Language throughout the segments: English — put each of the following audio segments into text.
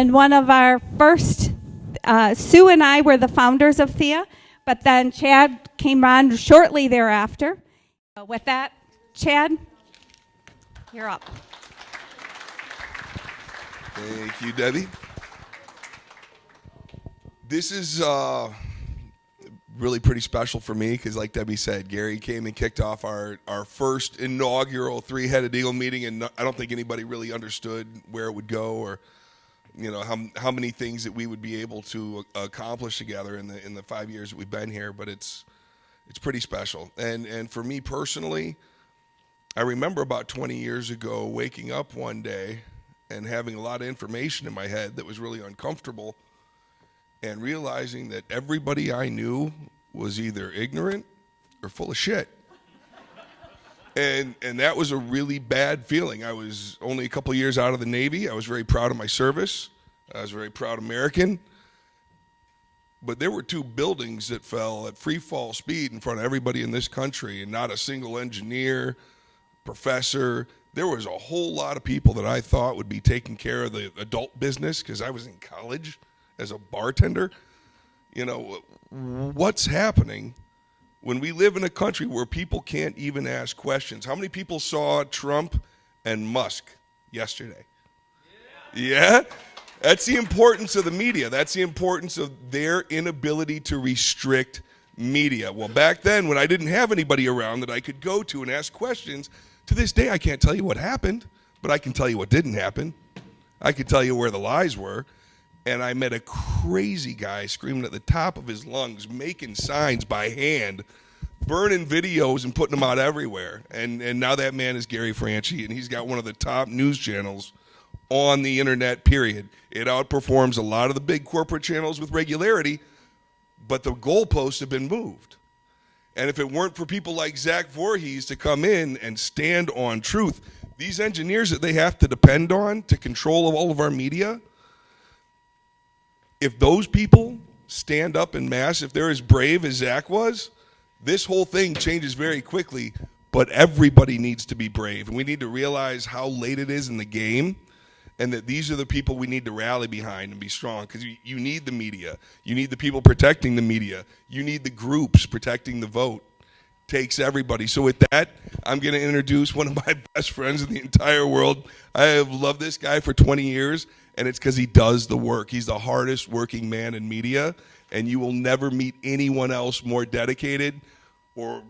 And one of our first, Sue and I were the founders of Thea, but then Chad came on shortly thereafter. With that, Chad, you're up. Thank you, Debbie. This is really pretty special for me because, like Debbie said, Gary came and kicked off our first inaugural Three-Headed Eagle meeting, and I don't think anybody really understood where it would go or, how many things that we would be able to accomplish together in the 5 years that we've been here. But it's pretty special, and for me personally, I remember about 20 years ago waking up one day and having a lot of information in my head that was really uncomfortable, and realizing that everybody I knew was either ignorant or full of shit. And that was a really bad feeling. I was only a couple years out of the Navy. I was very proud of my service. I was very proud American. But there were 2 buildings that fell at free fall speed in front of everybody in this country, and not a single engineer, professor. There was a whole lot of people that I thought would be taking care of the adult business because I was in college as a bartender. What's happening when we live in a country where people can't even ask questions? How many people saw Trump and Musk yesterday? Yeah? That's the importance of the media. That's the importance of their inability to restrict media. Well, back then, when I didn't have anybody around that I could go to and ask questions, to this day, I can't tell you what happened, but I can tell you what didn't happen. I can tell you where the lies were. And I met a crazy guy screaming at the top of his lungs, making signs by hand, burning videos and putting them out everywhere. And now that man is Gary Franchi, and he's got one of the top news channels on the internet, period. It outperforms a lot of the big corporate channels with regularity, but the goalposts have been moved. And if it weren't for people like Zach Vohries to come in and stand on truth, these engineers that they have to depend on to control all of our media, if those people stand up en masse, if they're as brave as Zach was, this whole thing changes very quickly, but everybody needs to be brave. And we need to realize how late it is in the game, and that these are the people we need to rally behind and be strong, because you need the media. You need the people protecting the media. You need the groups protecting the vote. Takes everybody. So with that, I'm going to introduce one of my best friends in the entire world. I have loved this guy for 20 years, and it's because he does the work. He's the hardest working man in media, and you will never meet anyone else more dedicated or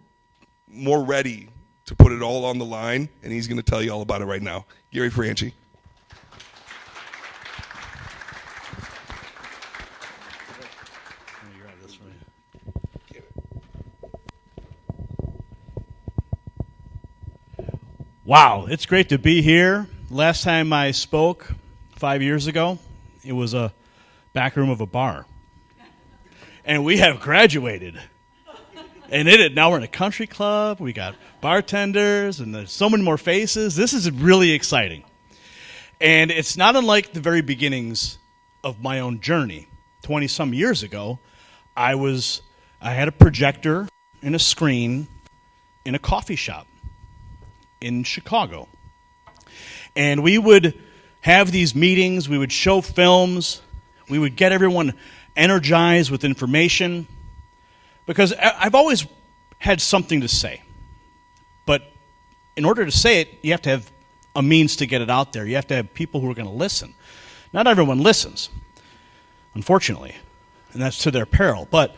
more ready to put it all on the line, and he's going to tell you all about it right now. Gary Franchi. Wow, it's great to be here. Last time I spoke 5 years ago, it was a back room of a bar. And we have graduated. And now we're in a country club, we got bartenders, and there's so many more faces. This is really exciting. And it's not unlike the very beginnings of my own journey. 20-some years ago, I had a projector and a screen in a coffee shop in Chicago. And we would have these meetings, we would show films, we would get everyone energized with information, because I've always had something to say. But in order to say it, you have to have a means to get it out there. You have to have people who are going to listen. Not everyone listens, unfortunately, and that's to their peril. But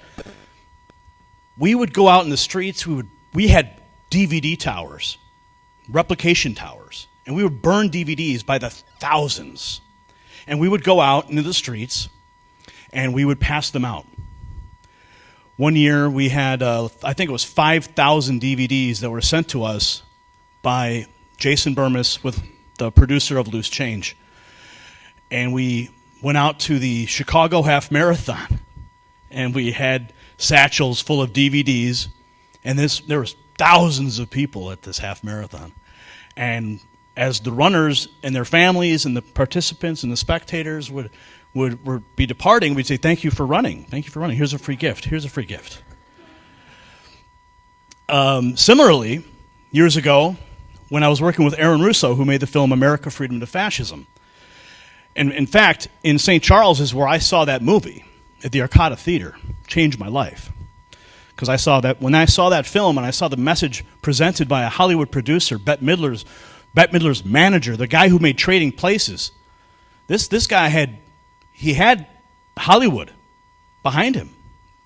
we would go out in the streets, we had DVD towers, replication towers, and we would burn DVDs by the thousands. And we would go out into the streets, and we would pass them out. One year we had, I think it was 5,000 DVDs that were sent to us by Jason Burmis, with the producer of Loose Change. And we went out to the Chicago Half Marathon, and we had satchels full of DVDs, and there was thousands of people at this half marathon. And as the runners and their families and the participants and the spectators would be departing, we'd say, thank you for running. Thank you for running. Here's a free gift. Here's a free gift. Similarly, years ago, when I was working with Aaron Russo, who made the film America, Freedom to Fascism, And in fact, in St. Charles is where I saw that movie at the Arcada Theater. Changed my life. Because I saw that when I saw that film and I saw the message presented by a Hollywood producer, Bette Midler's manager, the guy who made Trading Places. This guy had Hollywood behind him.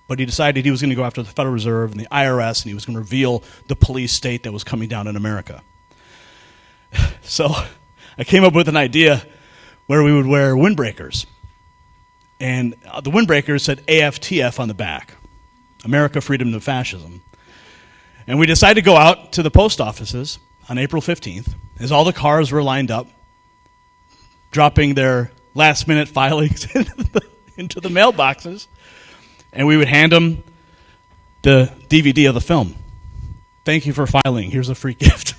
But he decided he was going to go after the Federal Reserve and the IRS, and he was going to reveal the police state that was coming down in America. So I came up with an idea where we would wear windbreakers. And the windbreakers said AFTF on the back, America, Freedom, to Fascism. And we decided to go out to the post offices on April 15th, as all the cars were lined up, dropping their last-minute filings into the mailboxes, and we would hand them the DVD of the film. Thank you for filing. Here's a free gift.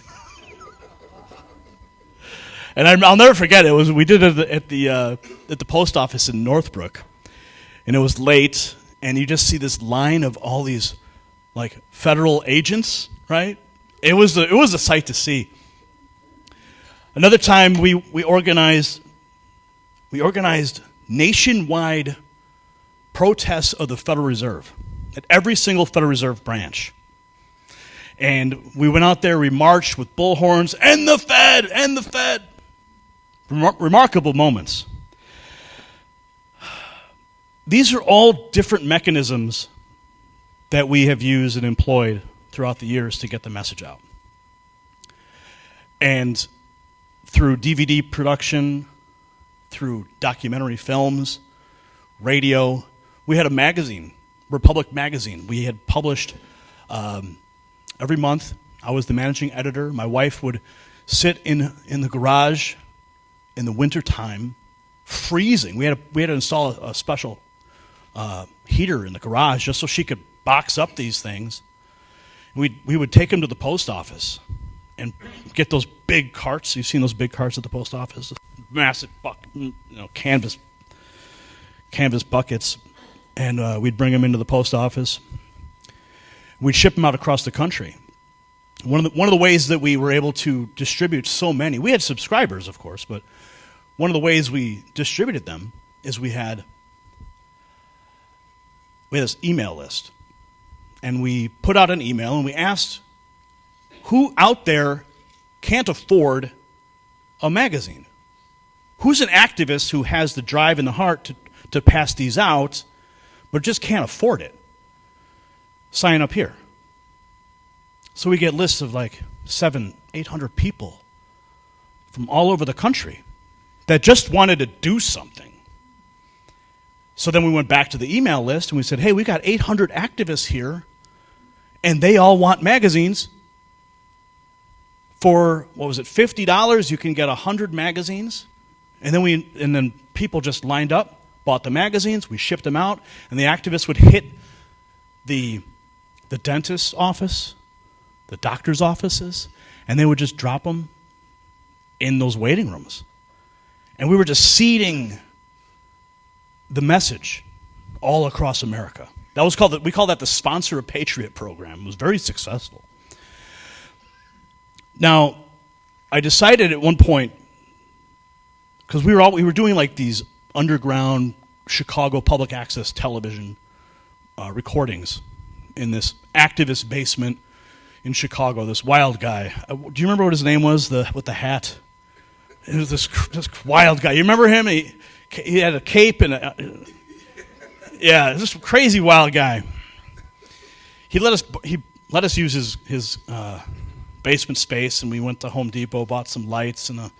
And I'll never forget it. We did it at the post office in Northbrook, and it was late, and you just see this line of all these like federal agents, right? It was a sight to see. Another time we organized nationwide protests of the Federal Reserve at every single Federal Reserve branch. And we went out there, we marched with bullhorns, and the Fed, and the Fed. Remarkable moments. These are all different mechanisms that we have used and employed throughout the years to get the message out. And through DVD production, through documentary films, radio, we had a magazine, Republic Magazine. We had published every month. I was the managing editor. My wife would sit in the garage in the wintertime, freezing. We had to install a special heater in the garage just so she could box up these things. We would take them to the post office and get those big carts. You've seen those big carts at the post office, massive canvas buckets, and we'd bring them into the post office. We'd ship them out across the country. One of the ways that we were able to distribute so many, we had subscribers, of course, but one of the ways we distributed them is we had this email list. And we put out an email and we asked who out there can't afford a magazine? Who's an activist who has the drive and the heart to pass these out, but just can't afford it? Sign up here. So we get lists of like 700-800 people from all over the country that just wanted to do something. So then we went back to the email list and we said, hey, we got 800 activists here, and they all want magazines. For, $50, you can get 100 magazines. And then people just lined up, bought the magazines, we shipped them out, and the activists would hit the dentist's office, the doctor's offices, and they would just drop them in those waiting rooms. And we were just seeding the message all across America. We call that the Sponsor a Patriot program. It was very successful. Now, I decided at one point, because we were doing like these underground Chicago public access television recordings in this activist basement in Chicago. This wild guy. Do you remember what his name was? With the hat. It was this wild guy. You remember him? He had a cape and this crazy wild guy. He let us use his basement space, and we went to Home Depot, bought some lights and a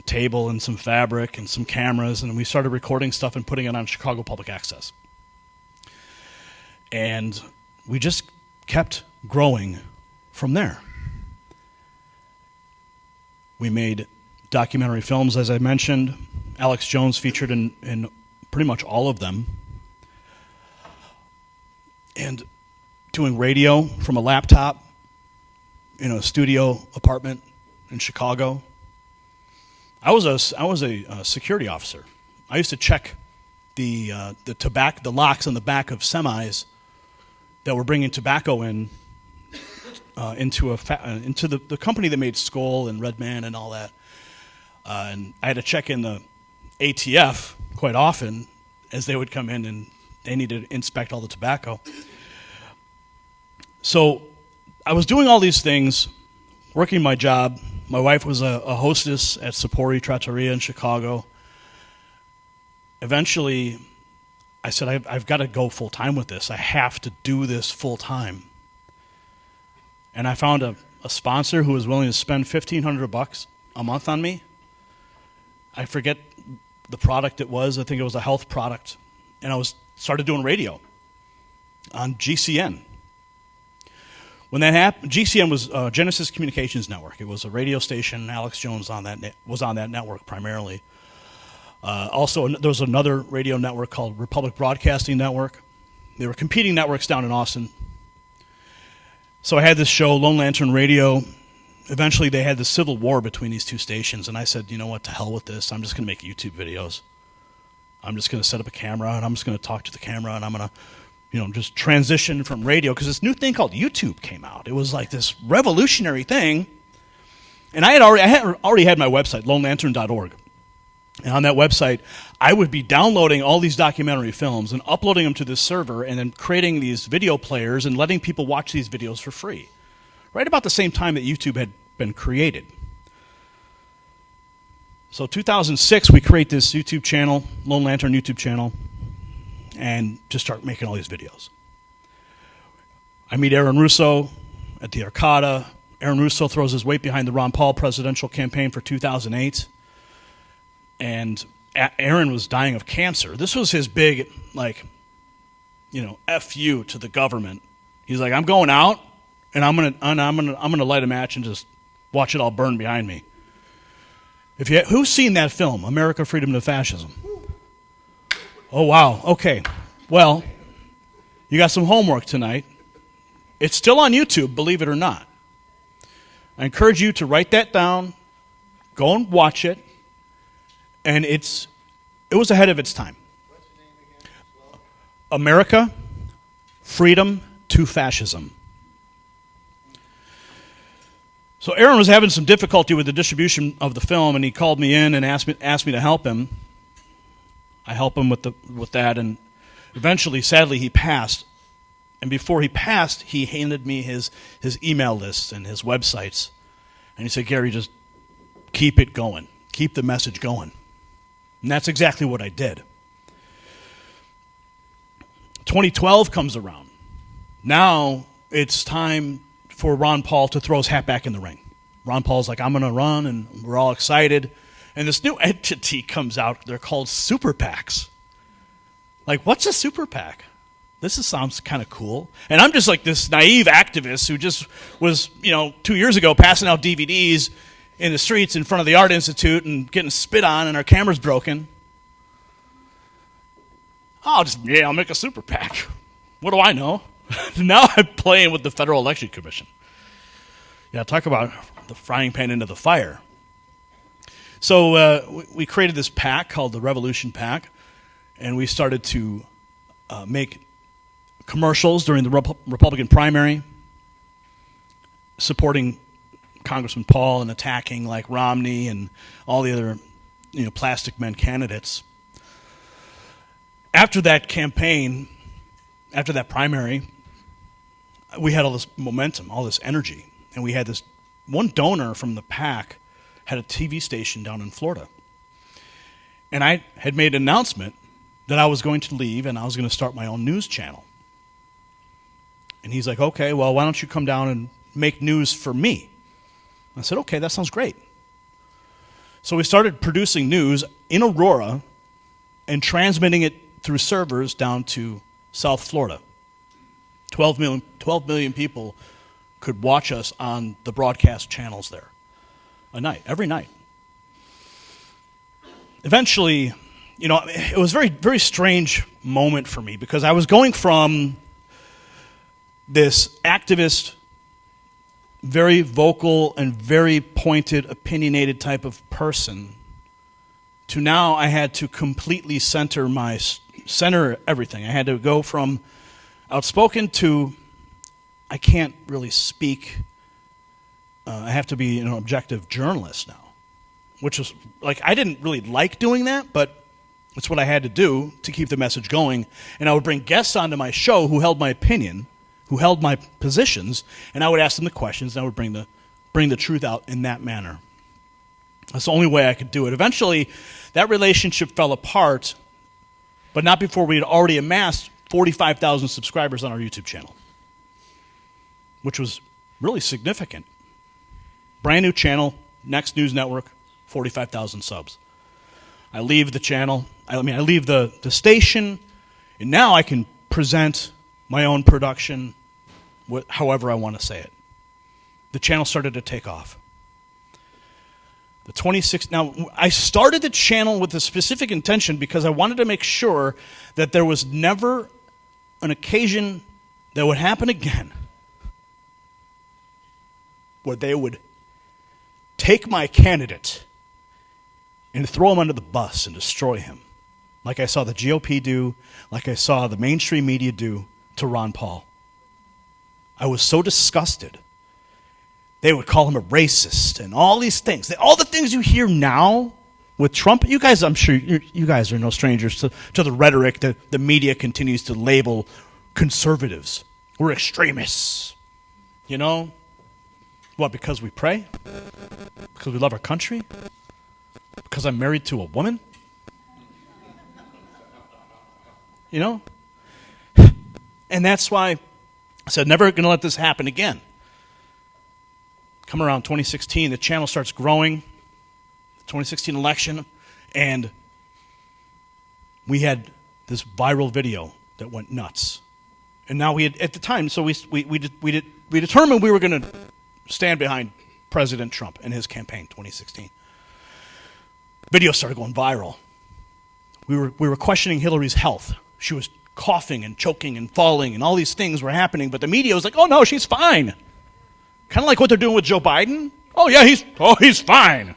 table and some fabric and some cameras, and we started recording stuff and putting it on Chicago Public Access. And we just kept growing from there. We made documentary films, as I mentioned. Alex Jones featured in pretty much all of them. And doing radio from a laptop in a studio apartment in Chicago. I was a security officer. I used to check the locks on the back of semis that were bringing tobacco into the company that made Skoal and Red Man and all that. And I had to check in the ATF quite often, as they would come in and they needed to inspect all the tobacco. So I was doing all these things, working my job. My wife was a hostess at Sapori Trattoria in Chicago. Eventually, I said, I've got to go full-time with this. I have to do this full-time. And I found a sponsor who was willing to spend $1,500 a month on me. I forget the product it was. I think it was a health product. And I started doing radio on GCN. When that happened, GCN was Genesis Communications Network. It was a radio station. Alex Jones was on that network primarily. Also, there was another radio network called Republic Broadcasting Network. They were competing networks down in Austin. So I had this show, Lone Lantern Radio. Eventually, they had the civil war between these two stations, and I said, you know what, to hell with this. I'm just going to make YouTube videos. I'm just going to set up a camera, and I'm just going to talk to the camera, and I'm going to, just transition from radio, because this new thing called YouTube came out. It was like this revolutionary thing. And I had already had my website, lonelantern.org. And on that website, I would be downloading all these documentary films and uploading them to this server and then creating these video players and letting people watch these videos for free. Right about the same time that YouTube had been created. So 2006, we create this YouTube channel, Lone Lantern YouTube channel, and just start making all these videos. I meet Aaron Russo at the Arcada. Aaron Russo throws his weight behind the Ron Paul presidential campaign for 2008. And Aaron was dying of cancer. This was his big, F you to the government. He's like, I'm going out, and I'm gonna light a match and just watch it all burn behind me. Who's seen that film, America, Freedom to Fascism? Oh, wow. Okay. Well, you got some homework tonight. It's still on YouTube, believe it or not. I encourage you to write that down, go and watch it, and it was ahead of its time. What's the name again? Well, America, Freedom to Fascism. So Aaron was having some difficulty with the distribution of the film, and he called me in and asked me to help him. I helped him with that, and eventually, sadly, he passed. And before he passed, he handed me his email lists and his websites. And he said, Gary, just keep it going. Keep the message going. And that's exactly what I did. 2012 comes around. Now it's time for Ron Paul to throw his hat back in the ring. Ron Paul's like, I'm going to run, and we're all excited. And this new entity comes out. They're called super PACs. Like, what's a super PAC? Sounds kind of cool. And I'm just like this naive activist who just was, 2 years ago passing out DVDs in the streets in front of the Art Institute and getting spit on, and our camera's broken. I'll make a super PAC. What do I know? Now I'm playing with the Federal Election Commission. Yeah, talk about the frying pan into the fire. So we created this PAC called the Revolution PAC, and we started to make commercials during the Republican primary, supporting Congressman Paul and attacking like Romney and all the other plastic men candidates. After that campaign, after that primary, we had all this momentum, all this energy, and we had this one donor from the PAC had a TV station down in Florida. And I had made an announcement that I was going to leave and I was going to start my own news channel. And he's like, okay, well, why don't you come down and make news for me? I said, okay, that sounds great. So we started producing news in Aurora and transmitting it through servers down to South Florida. 12 million people could watch us on the broadcast channels there every night. Eventually, it was a very, very strange moment for me because I was going from this activist, very vocal and very pointed, opinionated type of person to now I had to completely center everything. I had to go from outspoken to I can't really speak. I have to be an objective journalist now. which was like, I didn't really like doing that, but it's what I had to do to keep the message going. And I would bring guests onto my show who held my opinion, who held my positions, and I would ask them the questions, and I would bring the truth out in that manner. That's the only way I could do it. Eventually, that relationship fell apart, but not before we had already amassed 45,000 subscribers on our YouTube channel, which was really significant. Brand new channel, Next News Network, 45,000 subs. I leave the channel, I leave the station, and now I can present my own production however I want to say it. The channel started to take off. Now, I started the channel with a specific intention because I wanted to make sure that there was never an occasion that would happen again where they would take my candidate and throw him under the bus and destroy him, like I saw the GOP do, like I saw the mainstream media do to Ron Paul. I was so disgusted. They would call him a racist and all these things. All the things you hear now with Trump, you guys, I'm sure you guys are no strangers to the rhetoric that the media continues to label conservatives. We're extremists. You know? What, because we pray? Because we love our country? Because I'm married to a woman? You know? And that's why I said, never going to let this happen again. Come around 2016, the channel starts growing, the 2016 election, and we had this viral video that went nuts. And now we had, at the time, so we determined we were going to stand behind President Trump and his campaign, 2016. Video started going viral. We were questioning Hillary's health. She was coughing and choking and falling, and all these things were happening, but the media was like, oh, no, she's fine. Kind of like what they're doing with Joe Biden. Oh, yeah, he's fine.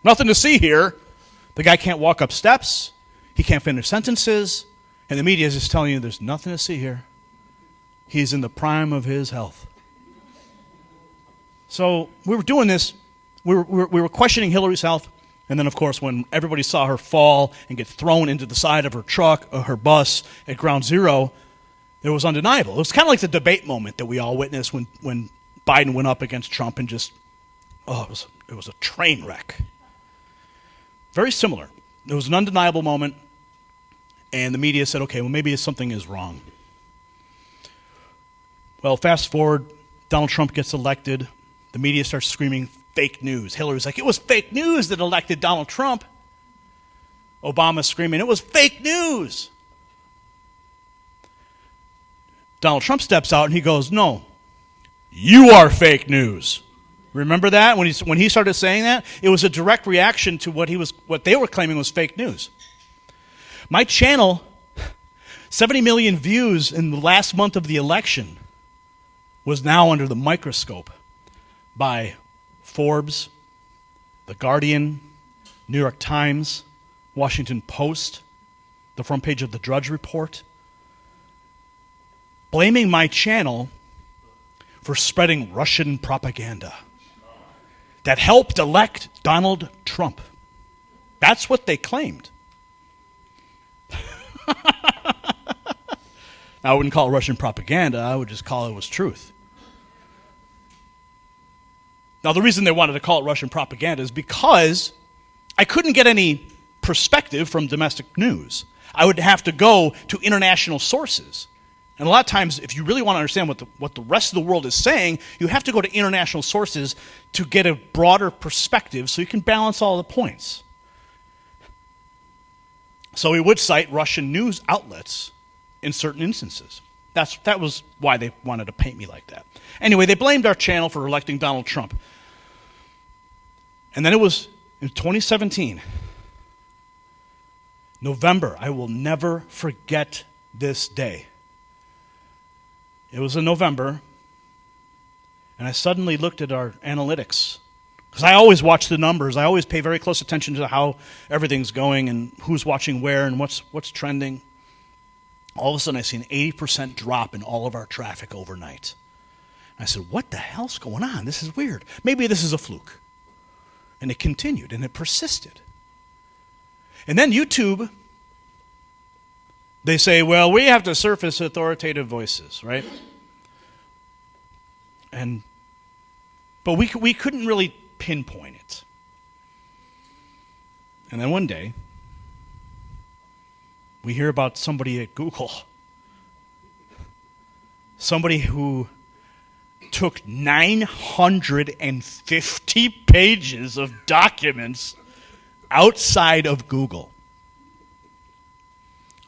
Nothing to see here. The guy can't walk up steps. He can't finish sentences. And the media is just telling you there's nothing to see here. He's in the prime of his health. So we were doing this. We were questioning Hillary's health. And then, of course, when everybody saw her fall and get thrown into the side of her truck or her bus at Ground Zero, it was undeniable. It was kind of like the debate moment that we all witnessed when Biden went up against Trump and just, it was a train wreck. Very similar. It was an undeniable moment, and the media said, okay, well, maybe something is wrong. Well, fast forward, Donald Trump gets elected. The media starts screaming fake news. Hillary's like, it was fake news that elected Donald Trump. Obama's screaming, it was fake news. Donald Trump steps out and he goes, no, you are fake news. Remember that? When he started saying that, it was a direct reaction to what they were claiming was fake news. My channel, 70 million views in the last month of the election, was now under the microscope by Forbes, The Guardian, New York Times, Washington Post, the front page of the Drudge Report, blaming my channel for spreading Russian propaganda that helped elect Donald Trump. That's what they claimed. I wouldn't call it Russian propaganda. I would just call it was truth. Now, the reason they wanted to call it Russian propaganda is because I couldn't get any perspective from domestic news. I would have to go to international sources. And a lot of times, if you really want to understand what the rest of the world is saying, you have to go to international sources to get a broader perspective so you can balance all the points. So we would cite Russian news outlets in certain instances. That was why they wanted to paint me like that. Anyway, they blamed our channel for electing Donald Trump. And then it was in 2017, November. I will never forget this day. It was in November, and I suddenly looked at our analytics. Because I always watch the numbers. I always pay very close attention to how everything's going and who's watching where and what's trending. All of a sudden, I see an 80% drop in all of our traffic overnight. I said, what the hell's going on? This is weird. Maybe this is a fluke. And it continued, and it persisted. And then YouTube, they say, well, we have to surface authoritative voices, right? But we couldn't really pinpoint it. And then one day, we hear about somebody at Google. Somebody who took 950 pages of documents outside of Google.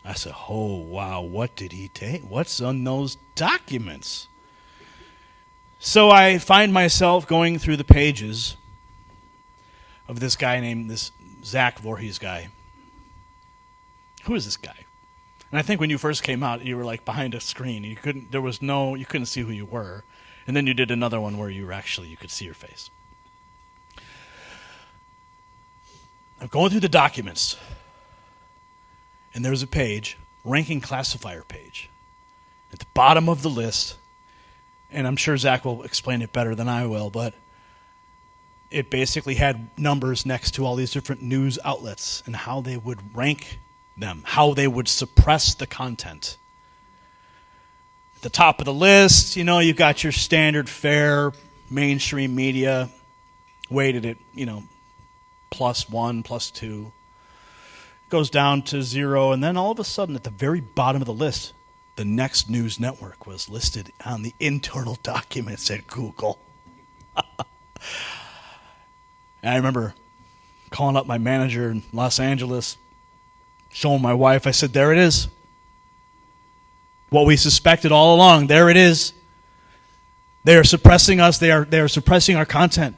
I said, oh, wow, what did he take? What's on those documents? So I find myself going through the pages of this guy named this Zach Vohries guy. Who is this guy? And I think when you first came out, you were like behind a screen. You couldn't see who you were. And then you did another one where you could see your face. I'm going through the documents, and there's a page, ranking classifier page, at the bottom of the list, and I'm sure Zach will explain it better than I will, but it basically had numbers next to all these different news outlets and how they would rank them, how they would suppress the content. At the top of the list, you got your standard fare mainstream media, weighted at, +1, +2. Goes down to 0, and then all of a sudden, at the very bottom of the list, the next news network was listed on the internal documents at Google. And I remember calling up my manager in Los Angeles, showing my wife, I said, there it is. What we suspected all along, there it is. They are suppressing us. They are suppressing our content.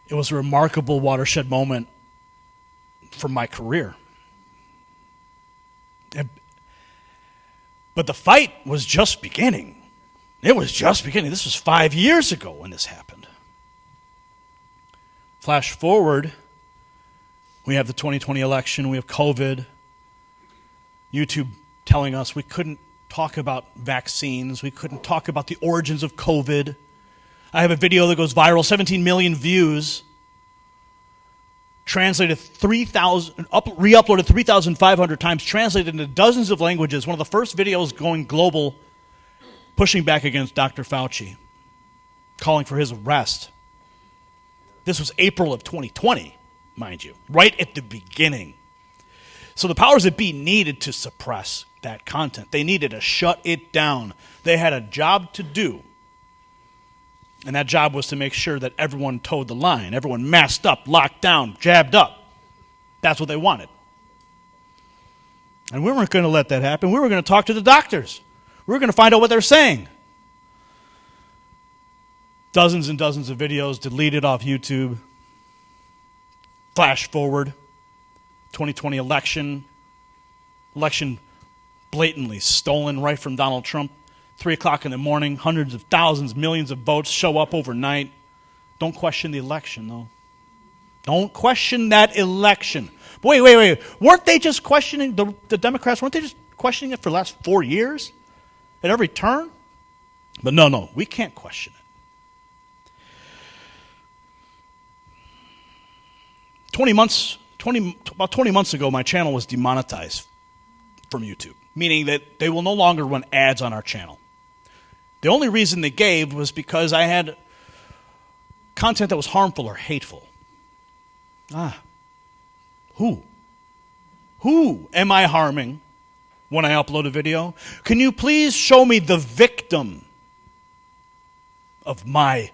It was a remarkable watershed moment for my career. But the fight was just beginning. It was just beginning. This was 5 years ago when this happened. Flash forward, we have the 2020 election, we have COVID, YouTube telling us we couldn't talk about vaccines, we couldn't talk about the origins of COVID. I have a video that goes viral, 17 million views, translated re-uploaded 3,500 times, translated into dozens of languages. One of the first videos going global, pushing back against Dr. Franchi, calling for his arrest. This was April of 2020, mind you, right at the beginning. So the powers that be needed to suppress that content. They needed to shut it down. They had a job to do. And that job was to make sure that everyone towed the line, everyone masked up, locked down, jabbed up. That's what they wanted. And we weren't going to let that happen. We were going to talk to the doctors. We were going to find out what they're saying. Dozens and dozens of videos deleted off YouTube. Flash forward, 2020 election blatantly stolen right from Donald Trump. 3 o'clock in the morning, hundreds of thousands, millions of votes show up overnight. Don't question the election, though. Don't question that election. But wait. Weren't they just questioning, the Democrats, weren't they just questioning it for the last 4 years? At every turn? But no, we can't question it. about 20 months ago, my channel was demonetized from YouTube, meaning that they will no longer run ads on our channel. The only reason they gave was because I had content that was harmful or hateful. Who? Who am I harming when I upload a video? Can you please show me the victim of my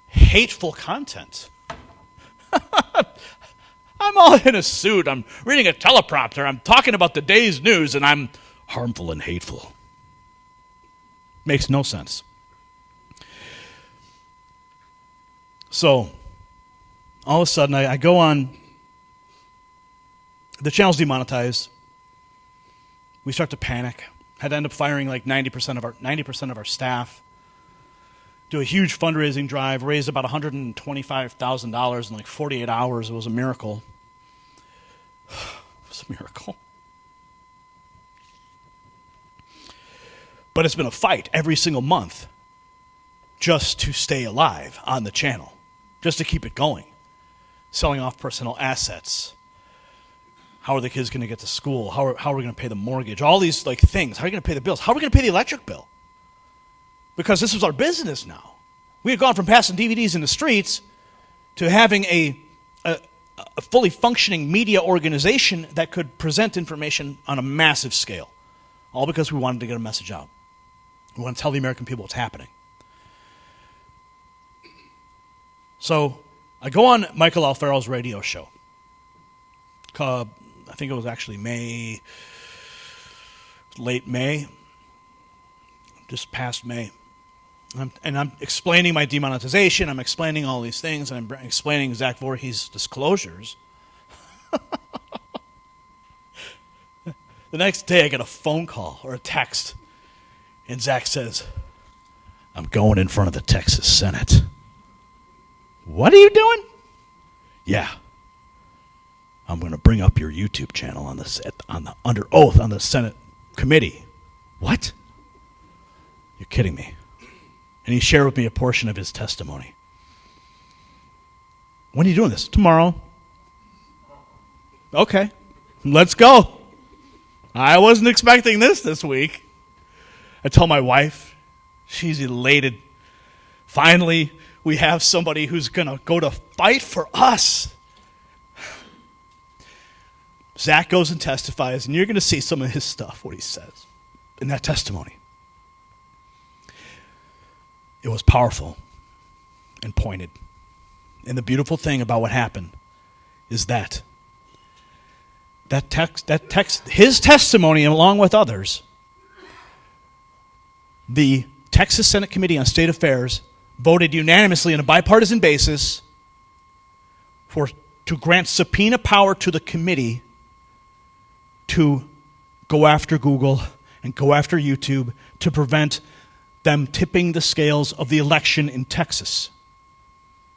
hateful content? I'm all in a suit. I'm reading a teleprompter. I'm talking about the day's news, and I'm harmful and hateful. Makes no sense. So, all of a sudden, I go on. The channel's demonetized. We start to panic. Had to end up firing like 90% of our staff. Do a huge fundraising drive. Raised about $125,000 in like 48 hours. It was a miracle. It was a miracle. But it's been a fight every single month just to stay alive on the channel. just to keep it going. Selling off personal assets. How are the kids going to get to school? How are we going to pay the mortgage? All these things. How are you going to pay the bills? How are we going to pay the electric bill? Because this was our business now. We had gone from passing DVDs in the streets to having a fully functioning media organization that could present information on a massive scale. All because we wanted to get a message out. We want to tell the American people what's happening. So I go on Michael Alfero's radio show. I think it was actually late May, just past May. And I'm explaining my demonetization. I'm explaining all these things, and I'm explaining Zach Vohries' disclosures. The next day, I get a phone call or a text, and Zach says, "I'm going in front of the Texas Senate." What are you doing? Yeah. I'm going to bring up your YouTube channel under oath on the Senate committee. What? You're kidding me. And he shared with me a portion of his testimony. When are you doing this? Tomorrow. Okay. Let's go. I wasn't expecting this week. I told my wife. She's elated. Finally, we have somebody who's going to go to fight for us. Zach goes and testifies, and you're going to see some of his stuff, what he says in that testimony. It was powerful and pointed. And the beautiful thing about what happened is that his testimony, along with others, the Texas Senate Committee on State Affairs voted unanimously on a bipartisan basis to grant subpoena power to the committee to go after Google and go after YouTube to prevent them tipping the scales of the election in Texas,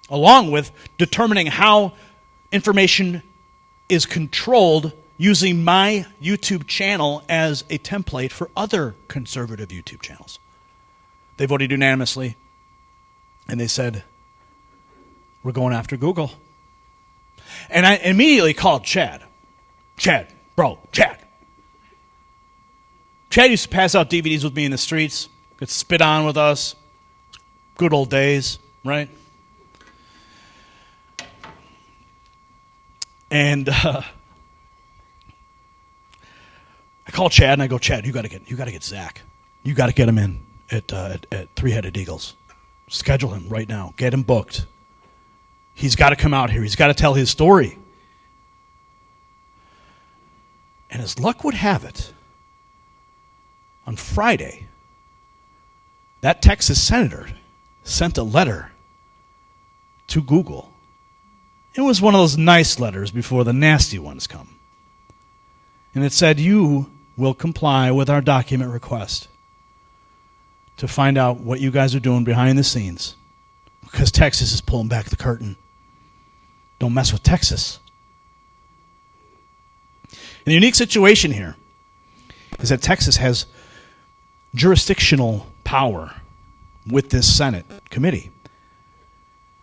along with determining how information is controlled using my YouTube channel as a template for other conservative YouTube channels. They voted unanimously, and they said, we're going after Google. And I immediately called Chad. Chad. Chad used to pass out DVDs with me in the streets, could spit on with us. Good old days, right? And I call Chad and I go, Chad, you got to get Zach. You got to get him in at Three-Headed Eagles. Schedule him right now. Get him booked. He's got to come out here. He's got to tell his story. And as luck would have it, on Friday, that Texas senator sent a letter to Google. It was one of those nice letters before the nasty ones come. And it said, you will comply with our document request to find out what you guys are doing behind the scenes, because Texas is pulling back the curtain. Don't mess with Texas. And the unique situation here is that Texas has jurisdictional power with this Senate committee.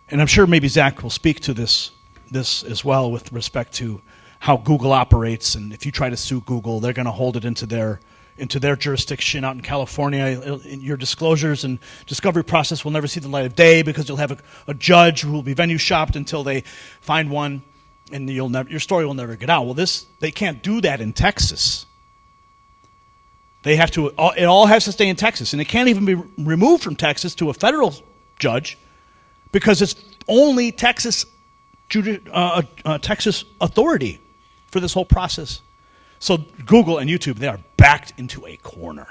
And I'm sure maybe Zach will speak to this as well with respect to how Google operates, and if you try to sue Google, they're going to hold it into their jurisdiction out in California. Your disclosures and discovery process will never see the light of day because you'll have a judge who will be venue shopped until they find one, and your story will never get out. Well, they can't do that in Texas. They have to. It all has to stay in Texas, and it can't even be removed from Texas to a federal judge because it's only Texas authority for this whole process. So Google and YouTube, they are backed into a corner.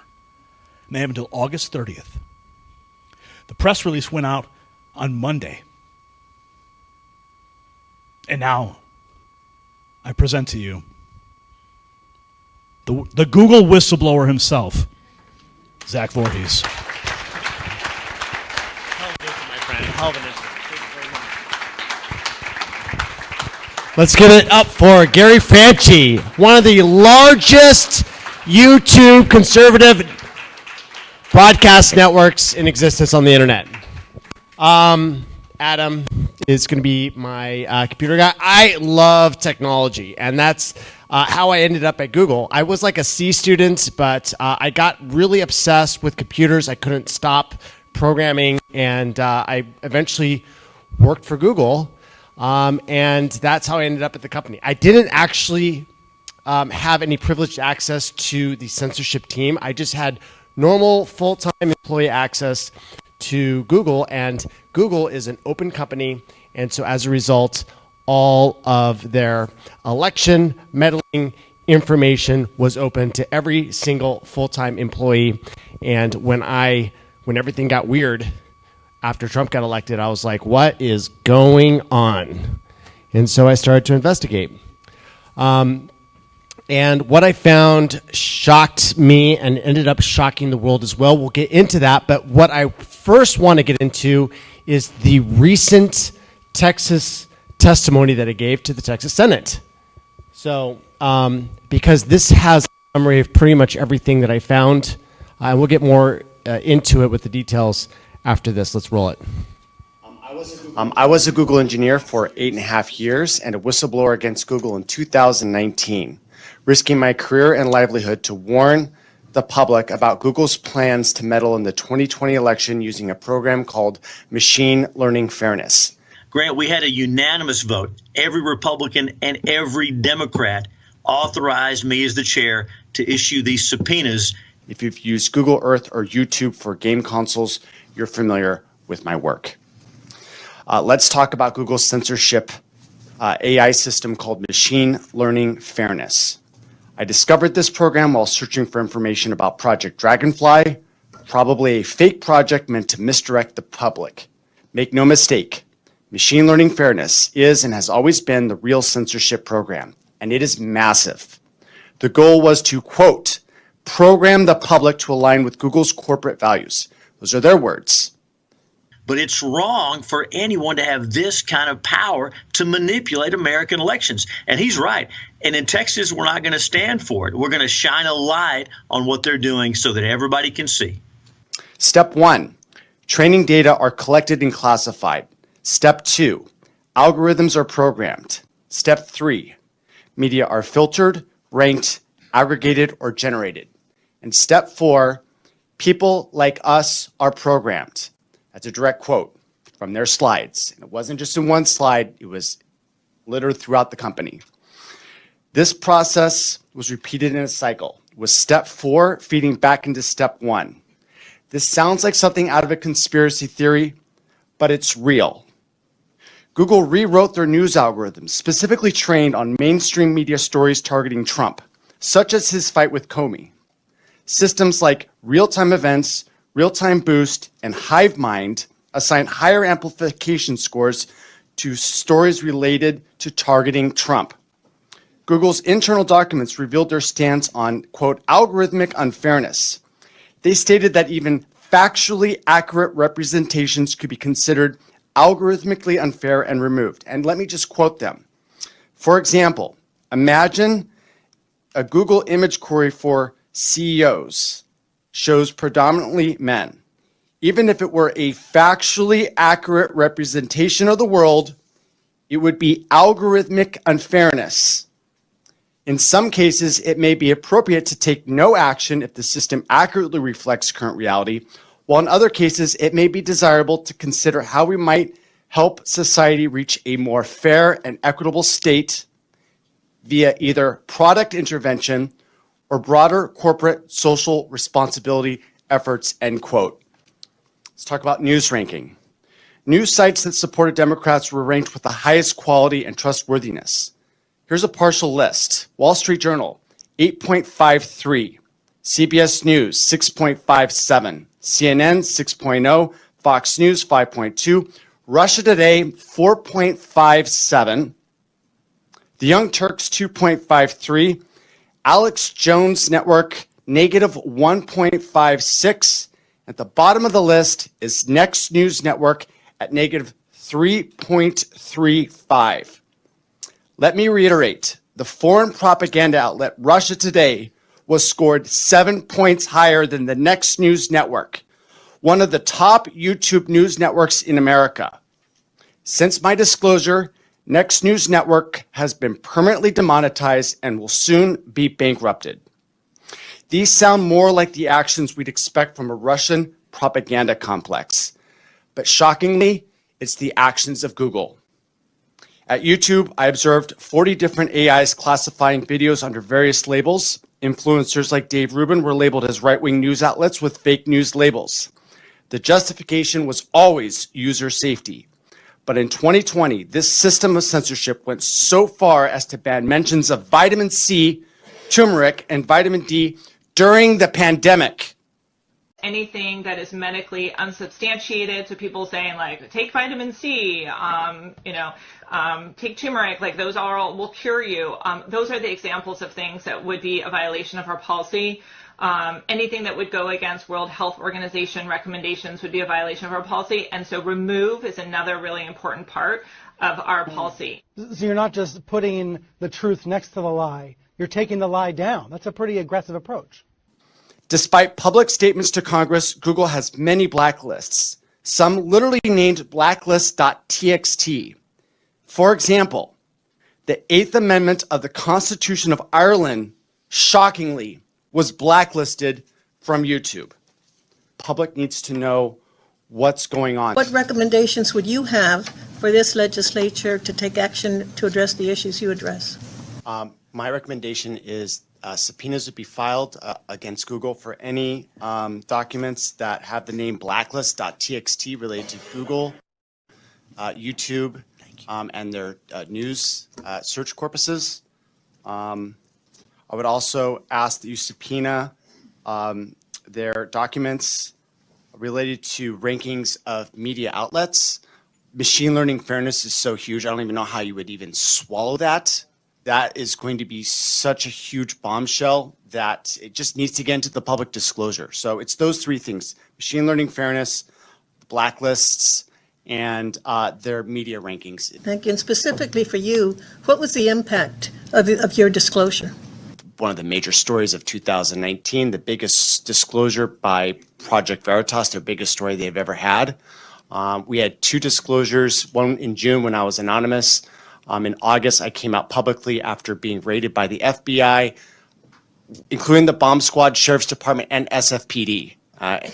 And they have until August 30th. The press release went out on Monday. And now I present to you the Google whistleblower himself, Zach Vohries. Let's give it up for Gary Franchi, one of the largest YouTube conservative broadcast networks in existence on the internet. Adam, is going to be my computer guy. I love technology, and that's how I ended up at Google. I was like a C student, but I got really obsessed with computers. I couldn't stop programming, and I eventually worked for Google, and that's how I ended up at the company. I didn't actually have any privileged access to the censorship team. I just had normal full-time employee access to Google, and Google is an open company, and so as a result, all of their election meddling information was open to every single full-time employee. And when everything got weird after Trump got elected, I was like, what is going on? And so I started to investigate. And what I found shocked me and ended up shocking the world as well. We'll get into that. But what I first want to get into is the recent Texas testimony that I gave to the Texas Senate. So, because this has a summary of pretty much everything that I found, we'll get more into it with the details after this. Let's roll it. I was a Google engineer for 8.5 years and a whistleblower against Google in 2019, risking my career and livelihood to warn the public about Google's plans to meddle in the 2020 election using a program called Machine Learning Fairness. Grant, we had a unanimous vote. Every Republican and every Democrat authorized me as the chair to issue these subpoenas. If you've used Google Earth or YouTube for game consoles, you're familiar with my work. Let's talk about Google's censorship AI system called Machine Learning Fairness. I discovered this program while searching for information about Project Dragonfly, probably a fake project meant to misdirect the public. Make no mistake, Machine Learning Fairness is and has always been the real censorship program, and it is massive. The goal was to, quote, program the public to align with Google's corporate values. Those are their words. But it's wrong for anyone to have this kind of power to manipulate American elections. And he's right. And in Texas, we're not going to stand for it. We're going to shine a light on what they're doing so that everybody can see. Step 1, training data are collected and classified. Step 2, algorithms are programmed. Step 3, media are filtered, ranked, aggregated, or generated. And step 4, people like us are programmed. That's a direct quote from their slides. And it wasn't just in one slide, it was littered throughout the company. This process was repeated in a cycle, with step 4 feeding back into step 1. This sounds like something out of a conspiracy theory, but it's real. Google rewrote their news algorithms, specifically trained on mainstream media stories targeting Trump, such as his fight with Comey. Systems like real-time events, Real-Time Boost, and HiveMind assign higher amplification scores to stories related to targeting Trump. Google's internal documents revealed their stance on, quote, algorithmic unfairness. They stated that even factually accurate representations could be considered algorithmically unfair and removed. And let me just quote them. For example, imagine a Google image query for CEOs shows predominantly men. Even if it were a factually accurate representation of the world, it would be algorithmic unfairness. In some cases, it may be appropriate to take no action if the system accurately reflects current reality, while in other cases, it may be desirable to consider how we might help society reach a more fair and equitable state via either product intervention or broader corporate social responsibility efforts, end quote. Let's talk about news ranking. News sites that supported Democrats were ranked with the highest quality and trustworthiness. Here's a partial list. Wall Street Journal, 8.53. CBS News, 6.57. CNN, 6.0. Fox News, 5.2. Russia Today, 4.57. The Young Turks, 2.53. Alex Jones Network, negative 1.56. At the bottom of the list is Next News Network at negative 3.35. Let me reiterate, the foreign propaganda outlet Russia Today was scored 7 points higher than the Next News Network, one of the top YouTube news networks in America. Since my disclosure, Next News Network has been permanently demonetized and will soon be bankrupted. These sound more like the actions we'd expect from a Russian propaganda complex. But shockingly, it's the actions of Google. At YouTube, I observed 40 different AIs classifying videos under various labels. Influencers like Dave Rubin were labeled as right-wing news outlets with fake news labels. The justification was always user safety. But in 2020, this system of censorship went so far as to ban mentions of vitamin C, turmeric, and vitamin D during the pandemic. Anything that is medically unsubstantiated, so people saying like, take vitamin C, take turmeric, like those all will cure you. Those are the examples of things that would be a violation of our policy. Anything that would go against World Health Organization recommendations would be a violation of our policy. And so remove is another really important part of our policy. So you're not just putting the truth next to the lie, you're taking the lie down. That's a pretty aggressive approach. Despite public statements to Congress, Google has many blacklists, some literally named blacklist.txt. For example, the 8th Amendment of the Constitution of Ireland, shockingly, was blacklisted from YouTube. Public needs to know what's going on. What recommendations would you have for this legislature to take action to address the issues you address? My recommendation is subpoenas would be filed against Google for any documents that have the name blacklist.txt related to Google, YouTube, and their news search corpuses. I would also ask that you subpoena their documents related to rankings of media outlets. Machine learning fairness is so huge, I don't even know how you would even swallow that. That is going to be such a huge bombshell that it just needs to get into the public disclosure. So it's those three things: machine learning fairness, blacklists, and their media rankings. Thank you. And specifically for you, what was the impact of your disclosure? One of the major stories of 2019, the biggest disclosure by Project Veritas, their biggest story they've ever had. We had two disclosures, one in June when I was anonymous. In August, I came out publicly after being raided by the FBI, including the bomb squad, Sheriff's Department, and SFPD,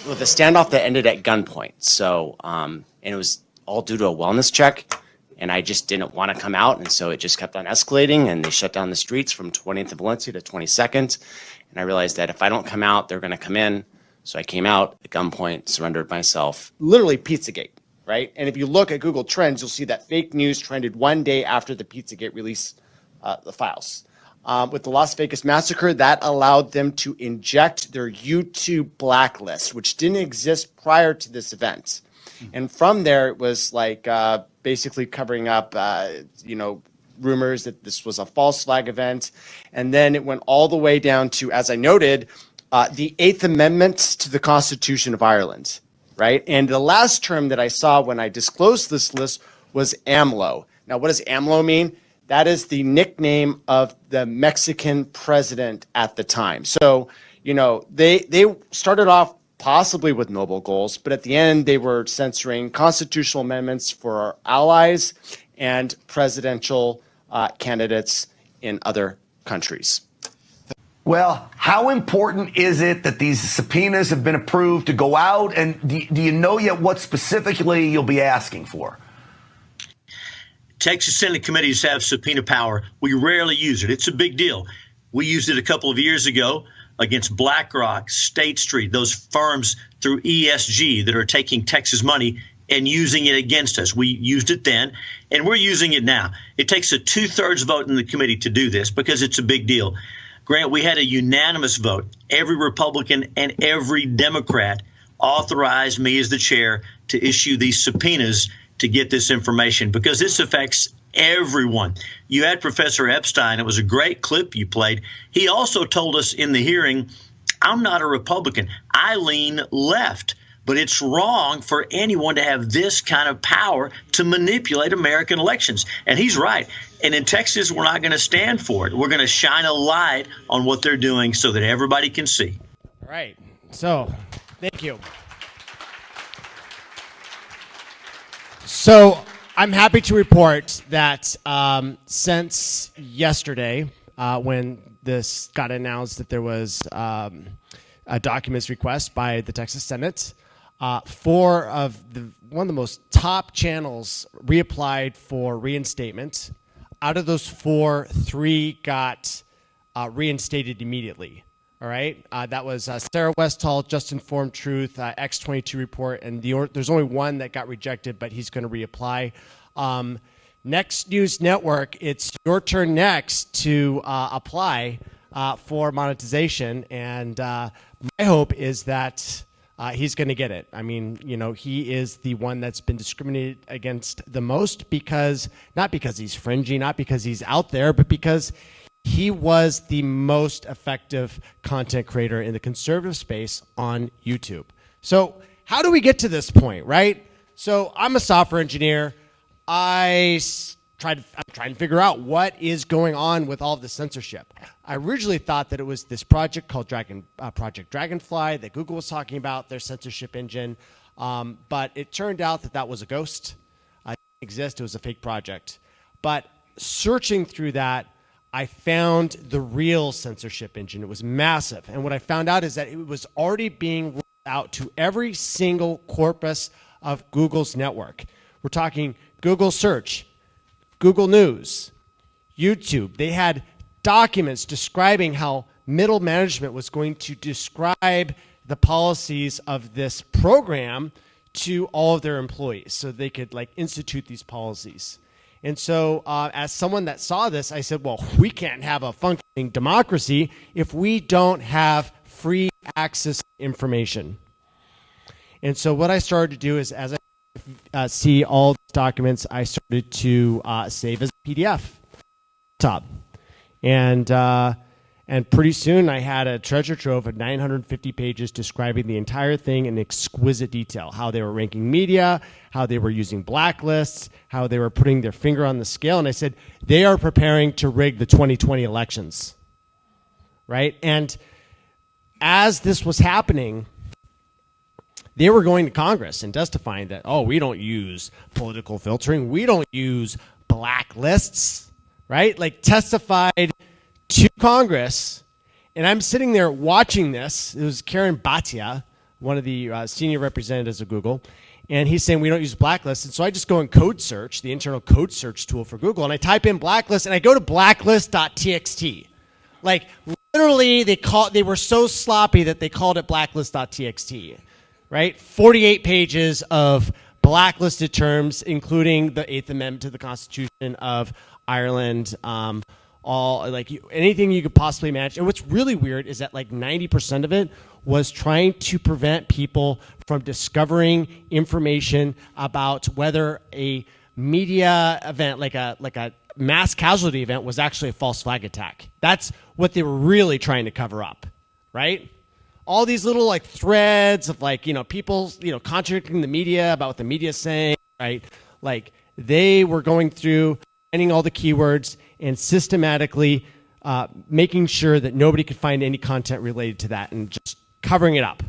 with a standoff that ended at gunpoint. So, and it was all due to a wellness check. And I just didn't want to come out, and so it just kept on escalating, and they shut down the streets from 20th of Valencia to 22nd. And I realized that if I don't come out, they're going to come in. So I came out at gunpoint, surrendered myself, literally Pizzagate, right? And if you look at Google Trends, you'll see that fake news trended one day after the Pizzagate released the files. With the Las Vegas massacre, that allowed them to inject their YouTube blacklist, which didn't exist prior to this event. And from there, it was like basically covering up, rumors that this was a false flag event. And then it went all the way down to, as I noted, the 8th Amendment to the Constitution of Ireland, right? And the last term that I saw when I disclosed this list was AMLO. Now, what does AMLO mean? That is the nickname of the Mexican president at the time. So, they started off possibly with noble goals, but at the end they were censoring constitutional amendments for our allies and presidential candidates in other countries. Well, how important is it that these subpoenas have been approved to go out? And do you know yet what specifically you'll be asking for? Texas Senate committees have subpoena power. We rarely use it. It's a big deal. We used it a couple of years ago against BlackRock, State Street, those firms through ESG that are taking Texas money and using it against us. We used it then, and we're using it now. It takes a 2/3 vote in the committee to do this because it's a big deal. Grant, we had a unanimous vote. Every Republican and every Democrat authorized me as the chair to issue these subpoenas to get this information because this affects everyone. You had Professor Epstein. It was a great clip you played. He also told us in the hearing, I'm not a Republican. I lean left. But it's wrong for anyone to have this kind of power to manipulate American elections. And he's right. And in Texas, we're not going to stand for it. We're going to shine a light on what they're doing so that everybody can see. All right. So, thank you. So, I'm happy to report that since yesterday, when this got announced that there was a documents request by the Texas Senate, one of the most top channels reapplied for reinstatement. Out of those 4, 3 got reinstated immediately. All right, that was Sarah Westall, Just Informed Truth, X22 report, and there's only one that got rejected, but he's going to reapply. Next News Network, it's your turn next to apply for monetization, and my hope is that he's going to get it. I mean, he is the one that's been discriminated against the most not because he's fringy, not because he's out there, but because he was the most effective content creator in the conservative space on YouTube. So how do we get to this point, right? So I'm a software engineer. I'm trying to figure out what is going on with all of the censorship. I originally thought that it was this project called Project Dragonfly that Google was talking about, their censorship engine. But it turned out that was a ghost. It didn't exist. It was a fake project. But searching through that, I found the real censorship engine. It was massive. And what I found out is that it was already being rolled out to every single corpus of Google's network. We're talking Google Search, Google News, YouTube. They had documents describing how middle management was going to describe the policies of this program to all of their employees so they could institute these policies. And so as someone that saw this, I said, well, we can't have a functioning democracy if we don't have free access to information. And so what I started to do is, as I see all these documents, I started to save as a PDF top. And pretty soon I had a treasure trove of 950 pages describing the entire thing in exquisite detail, how they were ranking media, how they were using blacklists, how they were putting their finger on the scale. And I said, they are preparing to rig the 2020 elections, right? And as this was happening, they were going to Congress and testifying that, we don't use political filtering. We don't use blacklists, right? Testified to Congress, and I'm sitting there watching this. It was Karen Bhatia, one of the senior representatives of Google, and he's saying we don't use blacklists. And so I just go in code search, the internal code search tool for Google, and I type in blacklist, and I go to blacklist.txt. Literally, they were so sloppy that they called it blacklist.txt, right? 48 pages of blacklisted terms, including the 8th Amendment to the Constitution of Ireland, anything you could possibly imagine. And what's really weird is that 90% of it was trying to prevent people from discovering information about whether a media event, like a mass casualty event, was actually a false flag attack. That's what they were really trying to cover up, right? All these little threads of people contradicting the media about what the media is saying, right? They were going through, finding all the keywords and systematically making sure that nobody could find any content related to that and just covering it up,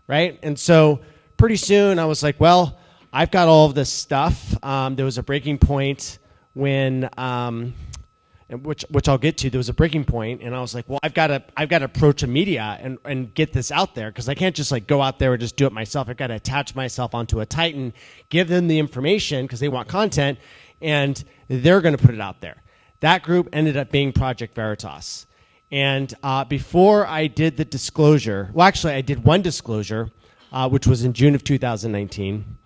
right? And so pretty soon I was like, well, I've got all of this stuff. There was a breaking point when, which I'll get to. There was a breaking point, and I was like, well, I've got to approach a media and get this out there, because I can't just go out there and just do it myself. I've got to attach myself onto a Titan, give them the information because they want content, and they're going to put it out there. That group ended up being Project Veritas. And before I did the disclosure, well, actually, I did one disclosure, which was in June of 2019.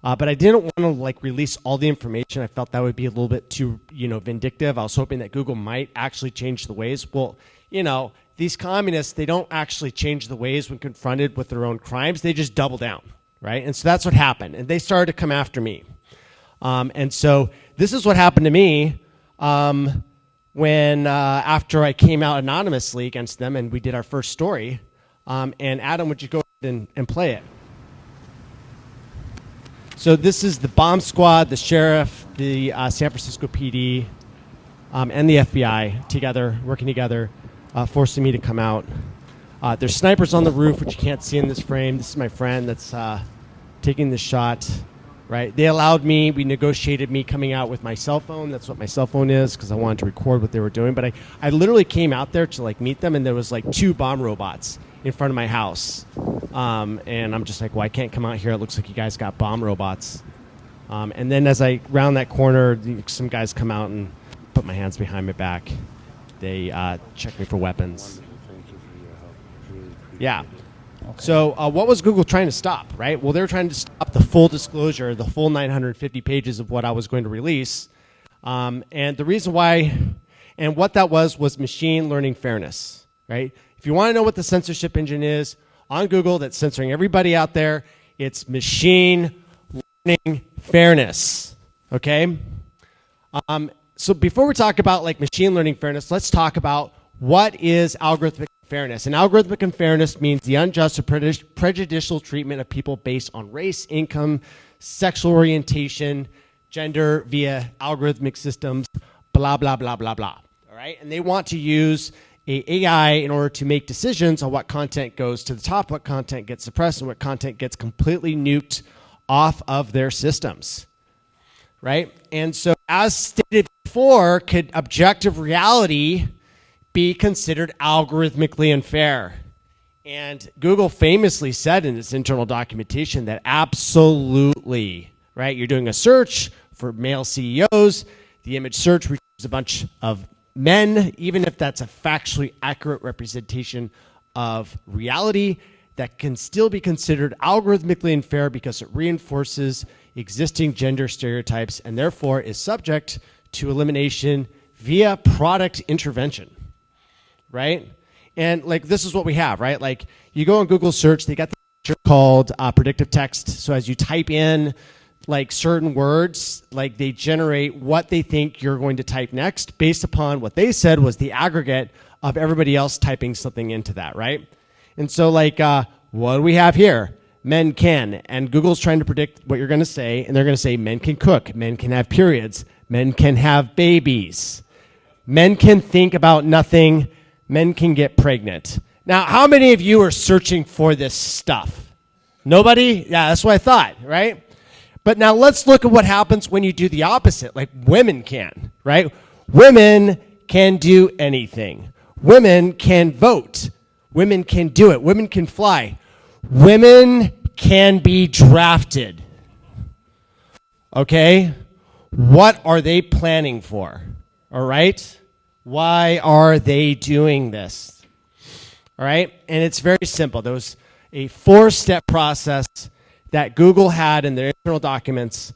But I didn't want to release all the information. I felt that would be a little bit too, vindictive. I was hoping that Google might actually change the ways. Well, these communists, they don't actually change the ways when confronted with their own crimes. They just double down, right? And so that's what happened. And they started to come after me. And so this is what happened to me when after I came out anonymously against them and we did our first story. And Adam, would you go ahead and play it? So this is the bomb squad, the sheriff, the San Francisco PD, and the FBI working together, forcing me to come out. There's snipers on the roof, which you can't see in this frame. This is my friend that's taking the shot. right? They allowed me, we negotiated me coming out with my cell phone. That's what my cell phone is, because I wanted to record what they were doing. But I literally came out there to like meet them, and there was like 2 bomb robots in front of my house. And I'm just like, well, I can't come out here. It looks like you guys got bomb robots. And then as I round that corner, some guys come out and put my hands behind my back. They check me for weapons. Yeah. So what was Google trying to stop, right? Well, they were trying to stop the full disclosure, the full 950 pages of what I was going to release. And the reason why, and what that was machine learning fairness, right? If you want to know what the censorship engine is on Google that's censoring everybody out there, it's machine learning fairness, okay? So before we talk about like machine learning fairness, let's talk about what is algorithmic fairness. And algorithmic unfairness means the unjust or prejudicial treatment of people based on race, income, sexual orientation, gender via algorithmic systems, blah, blah, blah, blah, blah. All right? And they want to use a AI in order to make decisions on what content goes to the top, what content gets suppressed, and what content gets completely nuked off of their systems. Right? And so, as stated before, could objective reality be considered algorithmically unfair? And Google famously said in its internal documentation that absolutely, right? You're doing a search for male CEOs. The image search returns a bunch of men, even if that's a factually accurate representation of reality, that can still be considered algorithmically unfair because it reinforces existing gender stereotypes and therefore is subject to elimination via product intervention. Right? And like this is what we have, right? Like you go on Google search, they got the feature called predictive text. So as you type in like certain words, like they generate what they think you're going to type next based upon what they said was the aggregate of everybody else typing something into that, right? And so like what do we have here? Men can. And Google's trying to predict what you're going to say, and they're going to say men can cook, men can have periods, men can have babies, men can think about nothing, men can get pregnant. Now, how many of you are searching for this stuff? Nobody? Yeah, that's what I thought, right? But now let's look at what happens when you do the opposite, like women can, right? Women can do anything. Women can vote. Women can do it. Women can fly. Women can be drafted. Okay? What are they planning for? All right? Why are they doing this? All right? And it's very simple. There was a 4-step process that Google had in their internal documents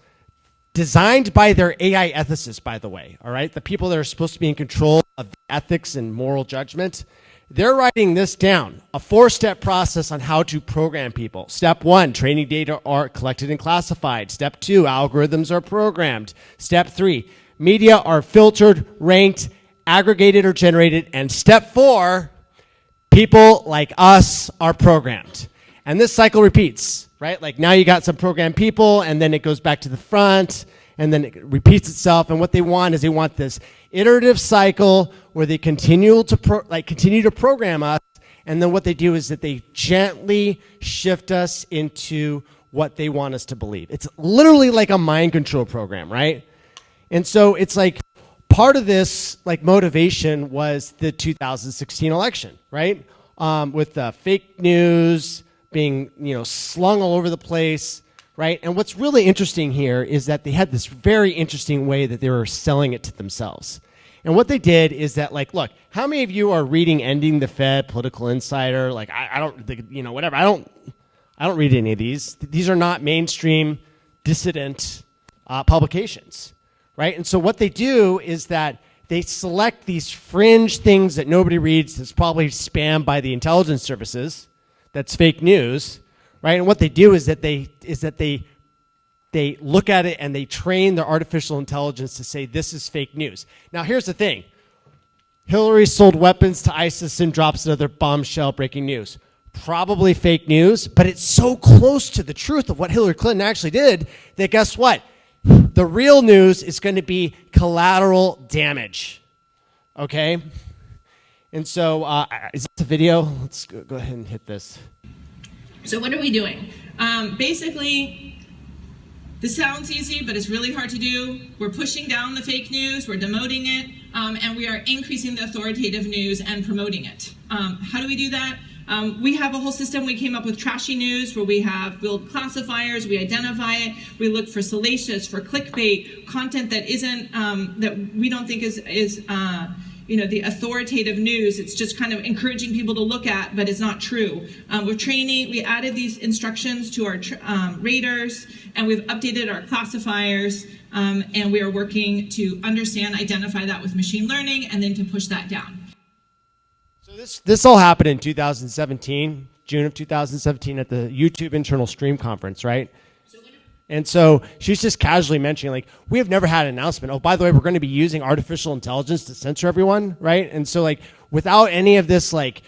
designed by their AI ethicists, by the way. All right? The people that are supposed to be in control of ethics and moral judgment. They're writing this down, a 4-step process on how to program people. Step 1, training data are collected and classified. Step 2, algorithms are programmed. Step 3, media are filtered, ranked, aggregated, or generated. And step 4, people like us are programmed. And this cycle repeats, right? Like now you got some programmed people, and then it goes back to the front, and then it repeats itself. And what they want is they want this iterative cycle where they continue to program us, and then what they do is that they gently shift us into what they want us to believe. It's literally like a mind control program, right? And so it's like part of this like motivation was the 2016 election, right? With the fake news being slung all over the place, right? And what's really interesting here is that they had this very interesting way that they were selling it to themselves. And what they did is that, like, look, how many of you are reading Ending the Fed, Political Insider? Like, I don't, whatever. I don't read any of these. These are not mainstream dissident publications, right? And so what they do is that they select these fringe things that nobody reads that's probably spammed by the intelligence services, that's fake news, right? And what they do is that they look at it and they train their artificial intelligence to say this is fake news. Now, here's the thing. Hillary sold weapons to ISIS and drops another bombshell breaking news. Probably fake news, but it's so close to the truth of what Hillary Clinton actually did that guess what? The real news is going to be collateral damage. Okay? And so, is this a video? Let's go ahead and hit this. So what are we doing? Basically, This sounds easy, but it's really hard to do. We're pushing down the fake news, we're demoting it, and we are increasing the authoritative news and promoting it. How do we do that? We have a whole system. We came up with trashy news where we have build classifiers, we identify it, we look for salacious, for clickbait, content that isn't, that we don't think is the authoritative news. It's just kind of encouraging people to look at, but it's not true. We're training, we added these instructions to our raters, and we've updated our classifiers, and we are working to understand, identify that with machine learning, and then to push that down. So this all happened in 2017, June of 2017 at the YouTube internal stream conference, right? And so she's just casually mentioning, like, we have never had an announcement. Oh, by the way, we're going to be using artificial intelligence to censor everyone, right? And so, like, without any of this, like,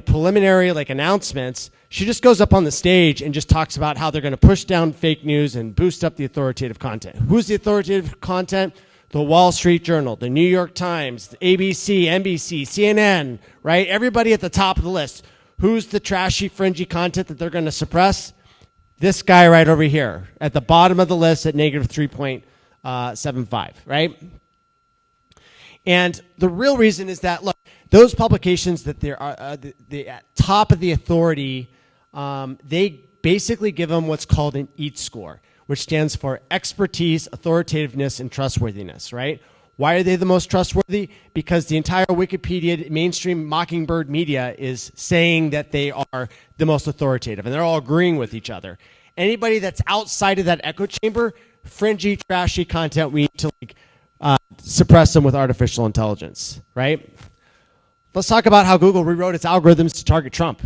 preliminary, like, announcements, she just goes up on the stage and just talks about how they're going to push down fake news and boost up the authoritative content. Who's the authoritative content? The Wall Street Journal, the New York Times, the ABC, NBC, CNN, right? Everybody at the top of the list. Who's the trashy, fringy content that they're going to suppress? This guy right over here at the bottom of the list at negative 3.75, right? And the real reason is that, look, those publications that they're at top of the authority, they basically give them what's called an EAT score, which stands for expertise, authoritativeness, and trustworthiness, right? Why are they the most trustworthy? Because the entire Wikipedia, mainstream Mockingbird media is saying that they are the most authoritative, and they're all agreeing with each other. Anybody that's outside of that echo chamber, fringy, trashy content, we need to suppress them with artificial intelligence, right? Let's talk about how Google rewrote its algorithms to target Trump,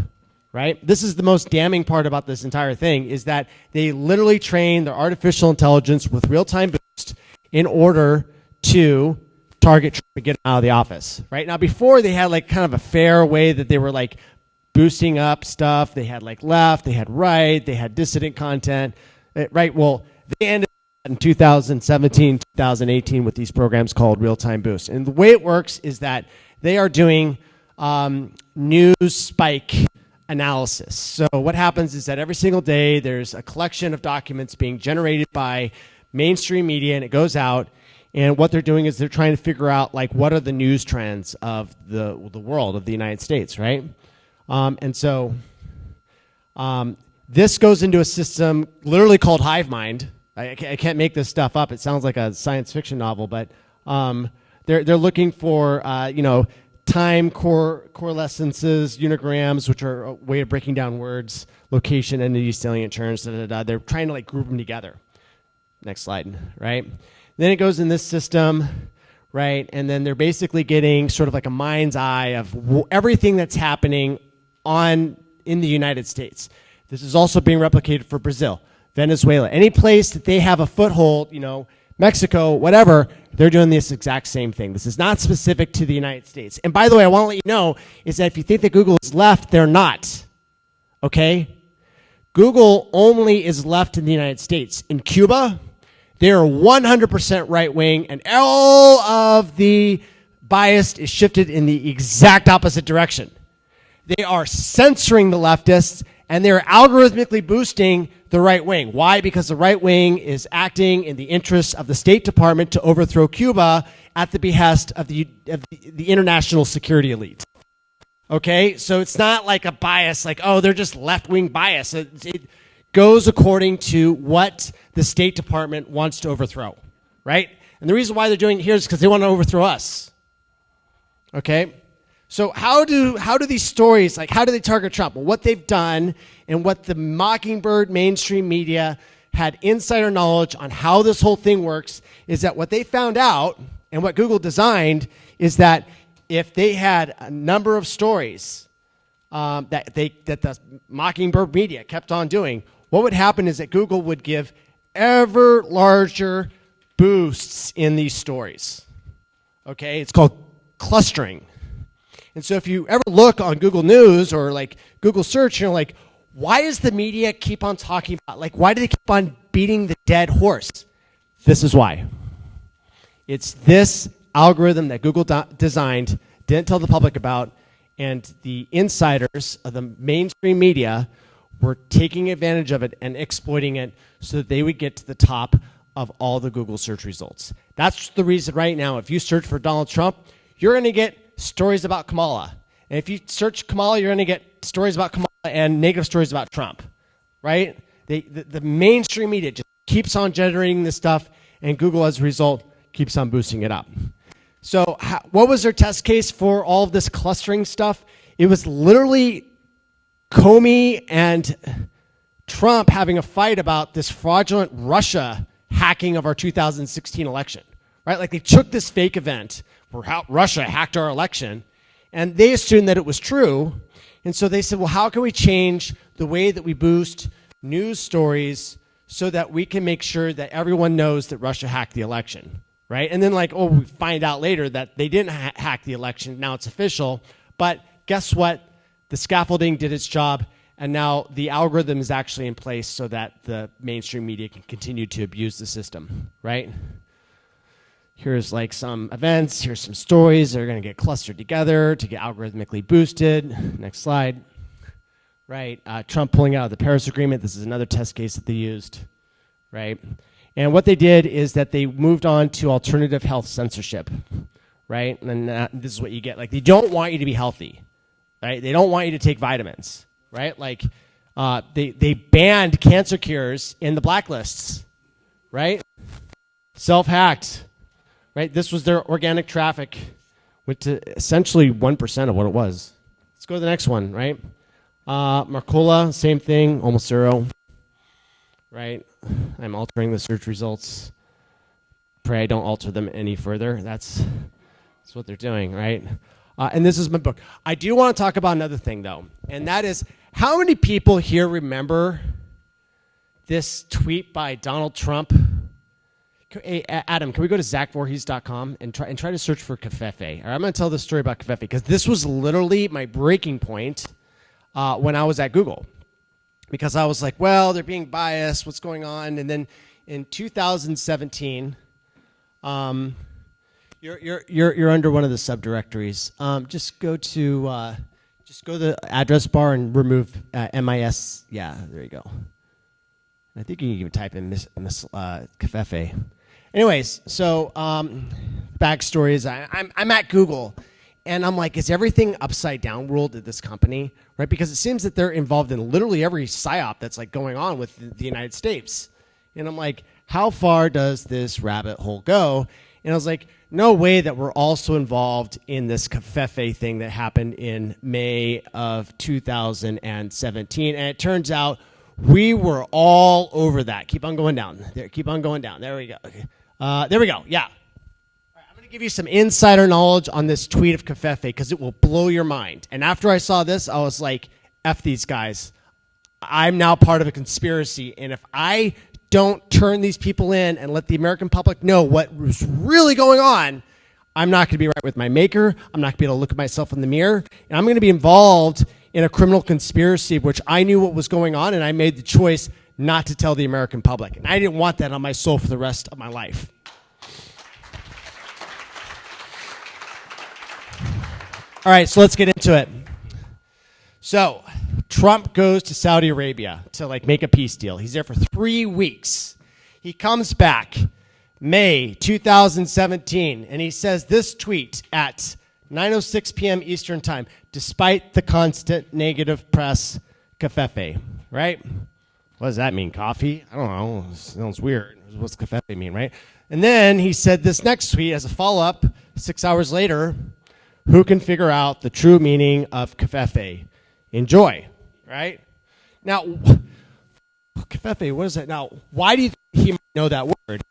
right? This is the most damning part about this entire thing, is that they literally train their artificial intelligence with real-time boost in order to target Trump and get him out of the office, right? Now, before they had like kind of a fair way that they were like boosting up stuff. They had like left, they had right, they had dissident content, right? Well, they ended in 2017, 2018 with these programs called Real-Time Boost. And the way it works is that they are doing news spike analysis. So what happens is that every single day there's a collection of documents being generated by mainstream media, and it goes out. And what they're doing is they're trying to figure out like what are the news trends of the world, of the United States, right? And so this goes into a system literally called Hive Mind. I can't make this stuff up. It sounds like a science fiction novel, but they're looking for time coalescences, unigrams, which are a way of breaking down words, location, entity, salient terms. They're trying to like group them together. Next slide, right? Then it goes in this system, right? And then they're basically getting sort of like a mind's eye of everything that's happening in the United States. This is also being replicated for Brazil, Venezuela, any place that they have a foothold, Mexico, whatever, they're doing this exact same thing. This is not specific to the United States. And by the way, I want to let you know is that if you think that Google is left, they're not, okay? Google only is left in the United States. In Cuba, they're 100% right-wing, and all of the bias is shifted in the exact opposite direction. They are censoring the leftists, and they're algorithmically boosting the right wing. Why? Because the right wing is acting in the interests of the State Department to overthrow Cuba at the behest of the international security elite. Okay? So it's not like a bias, like, oh, they're just left-wing bias. It goes according to what the State Department wants to overthrow, right? And the reason why they're doing it here is because they want to overthrow us. Okay? So how do these stories, like how do they target Trump? Well, what they've done and what the Mockingbird mainstream media had insider knowledge on how this whole thing works is that what they found out and what Google designed is that if they had a number of stories that the Mockingbird media kept on doing, what would happen is that Google would give ever larger boosts in these stories. Okay, it's called clustering. And so if you ever look on Google News or like Google search, you're like, why does the media keep on talking about, like, why do they keep on beating the dead horse? This is why. It's this algorithm that Google designed, didn't tell the public about, and the insiders of the mainstream media were taking advantage of it and exploiting it so that they would get to the top of all the Google search results. That's the reason right now, if you search for Donald Trump, you're going to get stories about Kamala. And if you search Kamala, you're going to get stories about Kamala and negative stories about Trump, right? The mainstream media just keeps on generating this stuff, and Google, as a result, keeps on boosting it up. So what was their test case for all of this clustering stuff? It was literally Comey and Trump having a fight about this fraudulent Russia hacking of our 2016 election, right? Like they took this fake event where Russia hacked our election, and they assumed that it was true. And so they said, well, how can we change the way that we boost news stories so that we can make sure that everyone knows that Russia hacked the election, right? And then we find out later that they didn't hack the election. Now it's official. But guess what? The scaffolding did its job, and now the algorithm is actually in place so that the mainstream media can continue to abuse the system, right? Here's some events. Here's some stories that are going to get clustered together to get algorithmically boosted. Next slide. Right, Trump pulling out of the Paris Agreement. This is another test case that they used, right? And what they did is that they moved on to alternative health censorship, right? And this is what you get. They don't want you to be healthy, right? They don't want you to take vitamins, right? They banned cancer cures in the blacklists, right? Self-hacked, right? This was their organic traffic, went to essentially 1% of what it was. Let's go to the next one, right? Marcola, same thing, almost zero, right? I'm altering the search results. Pray I don't alter them any further. That's what they're doing, right? And this is my book. I do want to talk about another thing, though, and that is how many people here remember this tweet by Donald Trump? Hey, Adam, can we go to zachvohries.com and try to search for Covfefe? All right, I'm going to tell this story about Covfefe because this was literally my breaking point when I was at Google, because I was like, well, they're being biased. What's going on? And then in 2017, you're under one of the subdirectories. Just go to the address bar and remove MIS. Yeah, there you go. I think you can even type in Miss Covfefe. Anyways, so backstory is I'm at Google. And I'm like, is everything upside down world at this company, right? Because it seems that they're involved in literally every psyop that's going on with the United States. And I'm like, how far does this rabbit hole go? And I was like, no way that we're also involved in this Covfefe thing that happened in May of 2017. And it turns out we were all over that. Keep on going down. There, keep on going down. There we go. There we go. Yeah. Give you some insider knowledge on this tweet of Covfefe because it will blow your mind. And after I saw this, I was like, F these guys. I'm now part of a conspiracy. And if I don't turn these people in and let the American public know what was really going on, I'm not going to be right with my maker. I'm not going to be able to look at myself in the mirror. And I'm going to be involved in a criminal conspiracy, which I knew what was going on, and I made the choice not to tell the American public. And I didn't want that on my soul for the rest of my life. All right, so let's get into it. So Trump goes to Saudi Arabia to make a peace deal. He's there for 3 weeks. He comes back May 2017, and he says this tweet at 9:06 p.m. Eastern Time, despite the constant negative press, Covfefe, right? What does that mean, coffee? I don't know. It sounds weird. What's Covfefe mean, right? And then he said this next tweet as a follow-up 6 hours later, who can figure out the true meaning of Covfefe? Enjoy, right? Now, Covfefe, what is that? Now, why do you think he might know that word?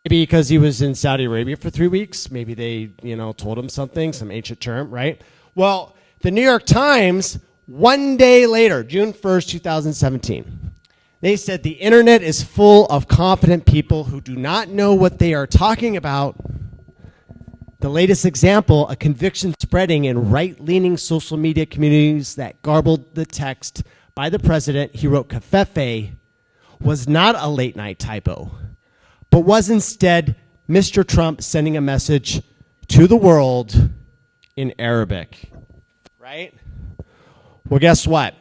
Maybe because he was in Saudi Arabia for 3 weeks. Maybe they, told him something, some ancient term, right? Well, the New York Times, 1 day later, June 1st, 2017, they said the internet is full of confident people who do not know what they are talking about. The latest example, a conviction spreading in right-leaning social media communities that garbled the text by the president. He wrote Covfefe was not a late-night typo, but was instead Mr. Trump sending a message to the world in Arabic, right? Well, guess what?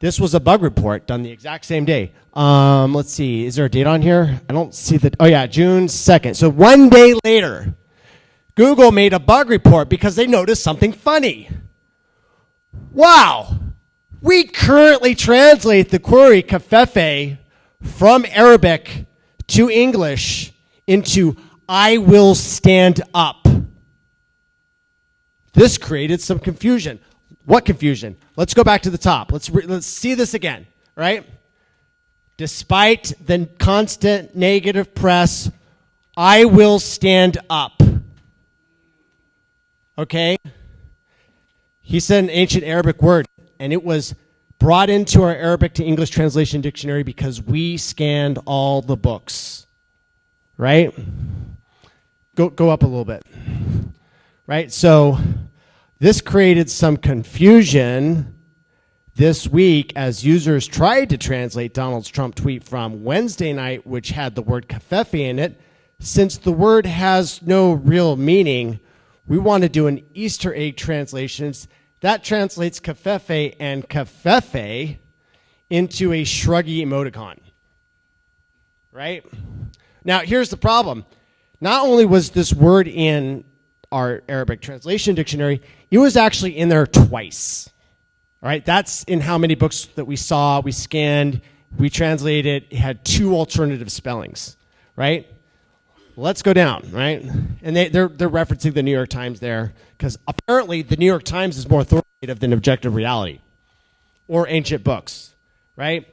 This was a bug report done the exact same day. Let's see, is there a date on here? I don't see the, oh yeah, June 2nd. So 1 day later, Google made a bug report because they noticed something funny. Wow, we currently translate the query kafefe from Arabic to English into I will stand up. This created some confusion. What confusion? Let's go back to the top. Let's see this again, right? Despite the constant negative press, I will stand up. Okay? He said an ancient Arabic word, and it was brought into our Arabic to English translation dictionary because we scanned all the books. Right? Go up a little bit. Right? So this created some confusion this week as users tried to translate Donald Trump's tweet from Wednesday night, which had the word kafefe in it. Since the word has no real meaning, we want to do an Easter egg translation. That translates kafefe and kafefe into a shruggy emoticon. Right? Now, here's the problem. Not only was this word in our Arabic translation dictionary, it was actually in there twice. All right, that's in how many books that we saw, we scanned, we translated. It had two alternative spellings, right? Let's go down, right? And they're referencing the New York Times there because apparently the New York Times is more authoritative than objective reality or ancient books, right?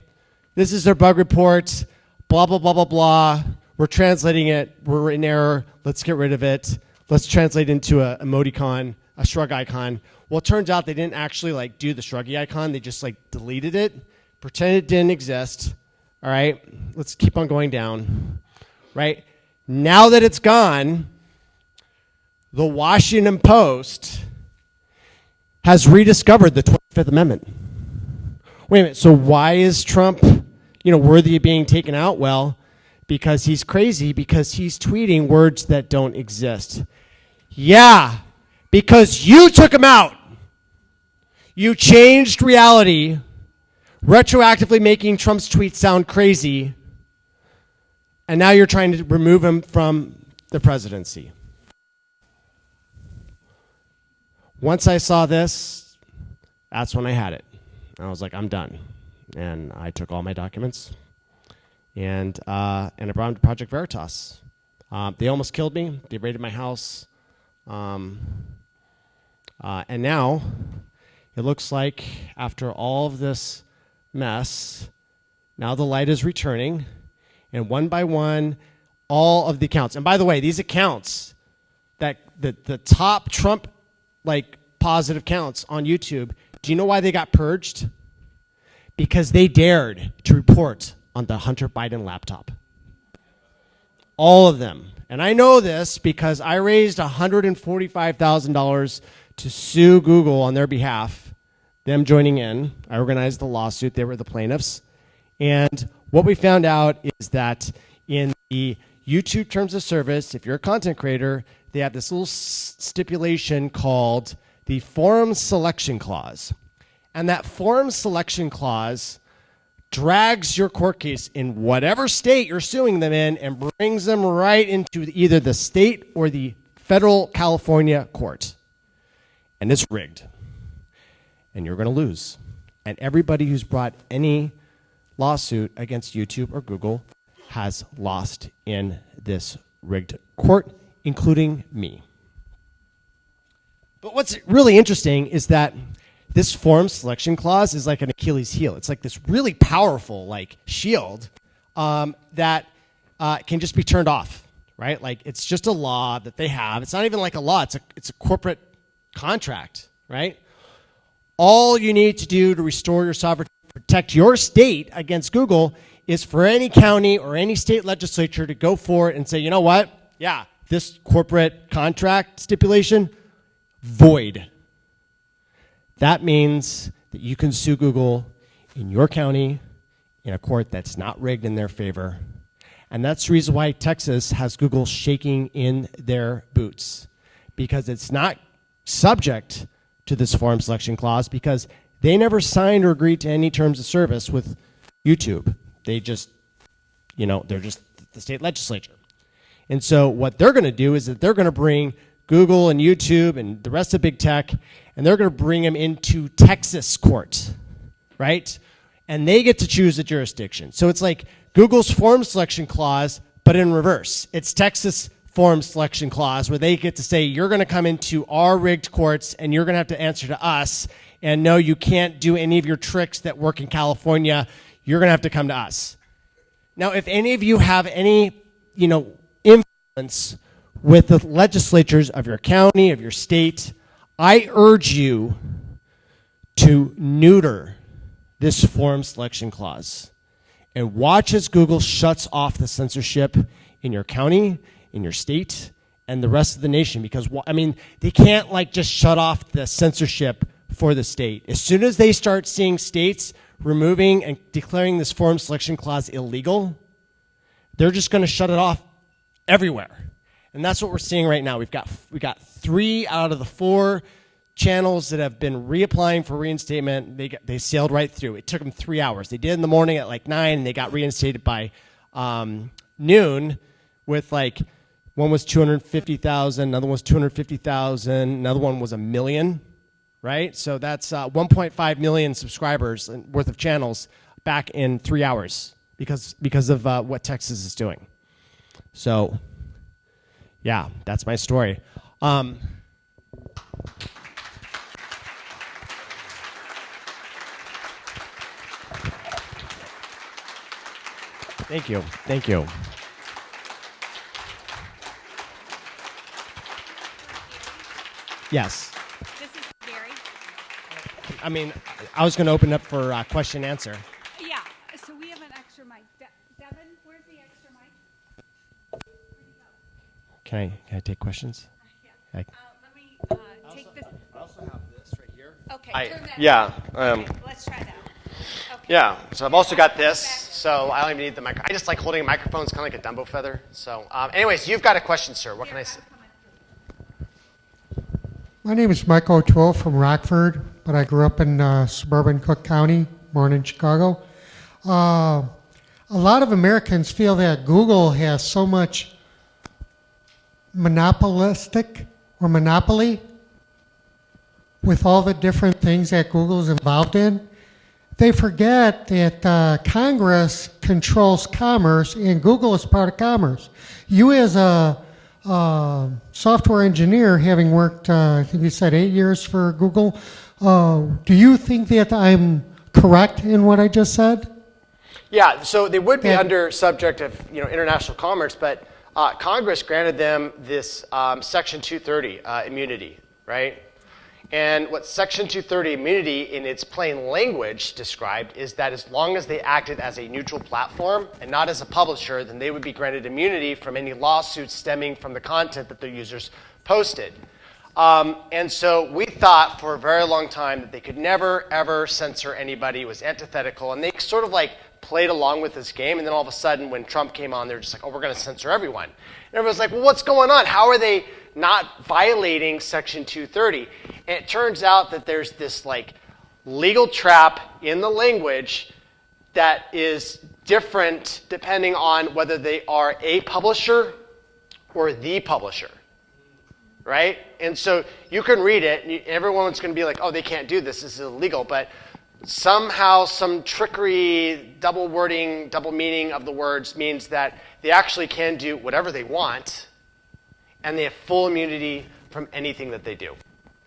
This is their bug report, blah, blah, blah, blah, blah. We're translating it. We're in error. Let's get rid of it. Let's translate into a emoticon, a shrug icon. Well, it turns out they didn't actually do the shruggy icon. They just deleted it, pretended it didn't exist. All right, let's keep on going down. Right now that it's gone, the Washington Post has rediscovered the 25th Amendment. Wait a minute. So why is Trump, worthy of being taken out? Well, because he's crazy. Because he's tweeting words that don't exist. Yeah, because you took him out. You changed reality, retroactively making Trump's tweets sound crazy, and now you're trying to remove him from the presidency. Once I saw this, that's when I had it. I was like, I'm done. And I took all my documents, and I brought them to Project Veritas. They almost killed me. They raided my house. And now it looks like after all of this mess, now the light is returning, and one by one, all of the accounts. And by the way, these accounts, that the top Trump positive counts on YouTube, do you know why they got purged? Because they dared to report on the Hunter Biden laptop. All of them. And I know this because I raised $145,000 to sue Google on their behalf, them joining in. I organized the lawsuit. They were the plaintiffs. And what we found out is that in the YouTube terms of service, if you're a content creator, they have this little stipulation called the forum selection clause. And that forum selection clause drags your court case in whatever state you're suing them in and brings them right into either the state or the federal California court. And it's rigged. And you're going to lose. And everybody who's brought any lawsuit against YouTube or Google has lost in this rigged court, including me. But what's really interesting is that this forum selection clause is like an Achilles heel. It's like this really powerful shield that can just be turned off, right? It's just a law that they have. It's not even like a law. It's a corporate contract, right? All you need to do to restore your sovereignty, protect your state against Google, is for any county or any state legislature to go for it and say, you know what? Yeah, this corporate contract stipulation, void. That means that you can sue Google in your county in a court that's not rigged in their favor. And that's the reason why Texas has Google shaking in their boots, because it's not subject to this forum selection clause, because They never signed or agreed to any terms of service with YouTube. They just, they're just the state legislature. And so what they're going to do is that they're going to bring Google and YouTube and the rest of big tech, and they're going to bring them into Texas court, right? And they get to choose the jurisdiction. So it's like Google's form selection clause, but in reverse. It's Texas form selection clause where they get to say, you're going to come into our rigged courts and you're going to have to answer to us. And no, you can't do any of your tricks that work in California. You're going to have to come to us. Now, if any of you have any, influence with the legislatures of your county, of your state, I urge you to neuter this form selection clause and watch as Google shuts off the censorship in your county, in your state, and the rest of the nation. Because, they can't just shut off the censorship for the state. As soon as they start seeing states removing and declaring this form selection clause illegal, they're just going to shut it off everywhere. And that's what we're seeing right now. We got 3 out of the 4 channels that have been reapplying for reinstatement. They sailed right through. It took them 3 hours. They did in the morning at 9, and they got reinstated by noon. With one was 250,000, another one was 250,000, another one was 1 million. Right? So that's 1.5 million subscribers worth of channels back in 3 hours because of what Texas is doing. So, yeah, that's my story. Thank you. Thank you. Yes. I was going to open up for question and answer. Yeah, so we have an extra mic. Devin, where's the extra mic? Can I take questions? Yeah. Let me take this. I also have this right here. Okay, turn that Okay, let's try that. Okay. Yeah, so I've also got this, so I don't even need the mic. I just like holding a microphone. It's kind of like a Dumbo feather. So anyways, you've got a question, sir. What can I say? My name is Michael O'Toole from Rockford, but I grew up in suburban Cook County, born in Chicago. A lot of Americans feel that Google has so much monopoly with all the different things that Google's involved in. They forget that Congress controls commerce and Google is part of commerce. You as a software engineer, having worked, I think you said 8 years for Google, do you think that I'm correct in what I just said? Yeah, so they would be under subject of international commerce, but Congress granted them this Section 230 immunity, right? And what Section 230 immunity in its plain language described is that as long as they acted as a neutral platform and not as a publisher, then they would be granted immunity from any lawsuits stemming from the content that their users posted. And so we thought for a very long time that they could never, ever censor anybody. It was antithetical. And they sort of played along with this game. And then all of a sudden, when Trump came on, they're just like, oh, we're going to censor everyone. And everyone's like, well, what's going on? How are they not violating Section 230? And it turns out that there's this legal trap in the language that is different depending on whether they are a publisher or the publisher. Right? And so you can read it, and everyone's going to be like, oh, they can't do this. This is illegal. But somehow some trickery, double wording, double meaning of the words means that they actually can do whatever they want, and they have full immunity from anything that they do.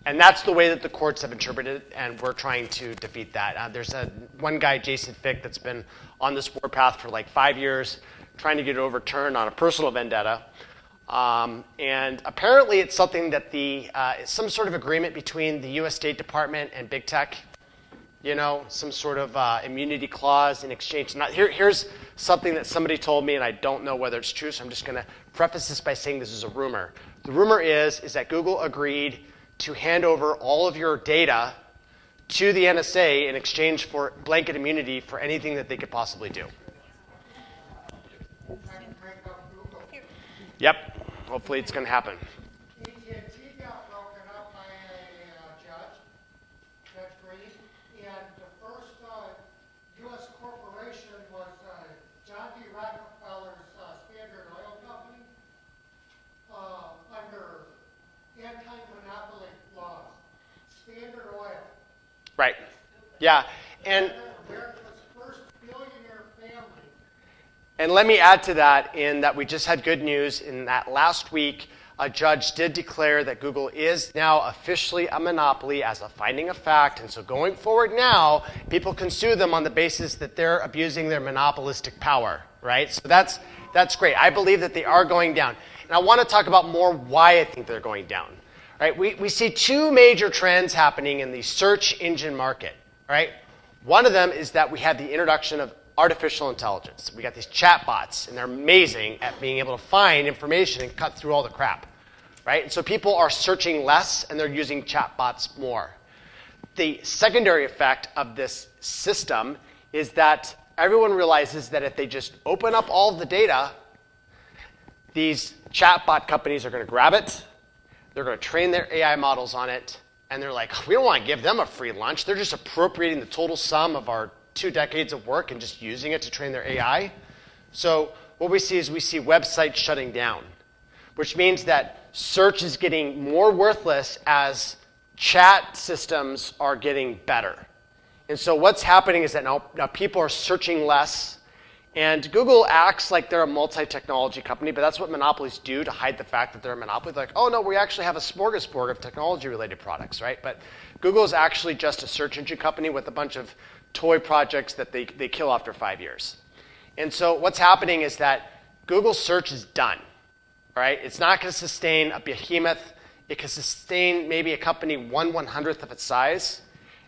And that's the way that the courts have interpreted it, and we're trying to defeat that. There's one guy, Jason Fick, that's been on this warpath for 5 years, trying to get it overturned on a personal vendetta. And apparently it's something that it's some sort of agreement between the U.S. State Department and big tech, some sort of immunity clause in exchange. Now, here's something that somebody told me, and I don't know whether it's true, so I'm just going to preface this by saying this is a rumor. The rumor is that Google agreed to hand over all of your data to the NSA in exchange for blanket immunity for anything that they could possibly do. Yep. Hopefully it's going to happen. AT&T got broken up by a judge, Judge Green, Yeah, and let me add to that in that we just had good news in that last week a judge did declare that Google is now officially a monopoly as a finding of fact, and so going forward now, people can sue them on the basis that they're abusing their monopolistic power, right? So that's great. I believe that they are going down. And I want to talk about more why I think they're going down. Right? We see two major trends happening in the search engine market. Right? One of them is that we have the introduction of artificial intelligence. We got these chatbots, and they're amazing at being able to find information and cut through all the crap. Right? And so people are searching less, and they're using chatbots more. The secondary effect of this system is that everyone realizes that if they just open up all of the data, these chatbot companies are going to grab it, they're going to train their AI models on it, and they're like, we don't want to give them a free lunch. They're just appropriating the total sum of our 2 decades of work and just using it to train their AI. So what we see is we see websites shutting down, which means that search is getting more worthless as chat systems are getting better. And so what's happening is that now people are searching less, and Google acts like they're a multi-technology company, but that's what monopolies do to hide the fact that they're a monopoly. They're like, oh no, we actually have a smorgasbord of technology-related products, right? But Google is actually just a search engine company with a bunch of toy projects that they kill after 5 years. And so what's happening is that Google search is done, right? It's not going to sustain a behemoth. It can sustain maybe a company 1/100th of its size.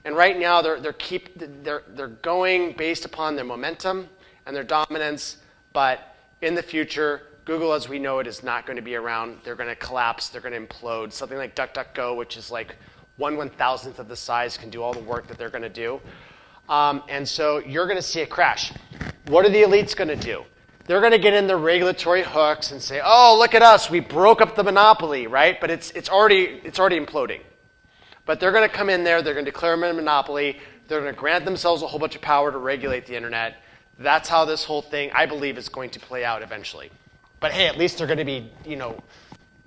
And right now they're going based upon their momentum and their dominance, but in the future, Google as we know it is not going to be around. They're going to collapse, they're going to implode. Something like DuckDuckGo, which is like 1/1000th of the size, can do all the work that they're going to do. And so you're going to see a crash. What are the elites going to do? They're going to get in the regulatory hooks and say, oh, look at us, we broke up the monopoly, right? But it's already imploding. But they're going to come in there, they're going to declare them a monopoly, they're going to grant themselves a whole bunch of power to regulate the internet. That's how this whole thing, I believe, is going to play out eventually. But hey, at least they're going to be,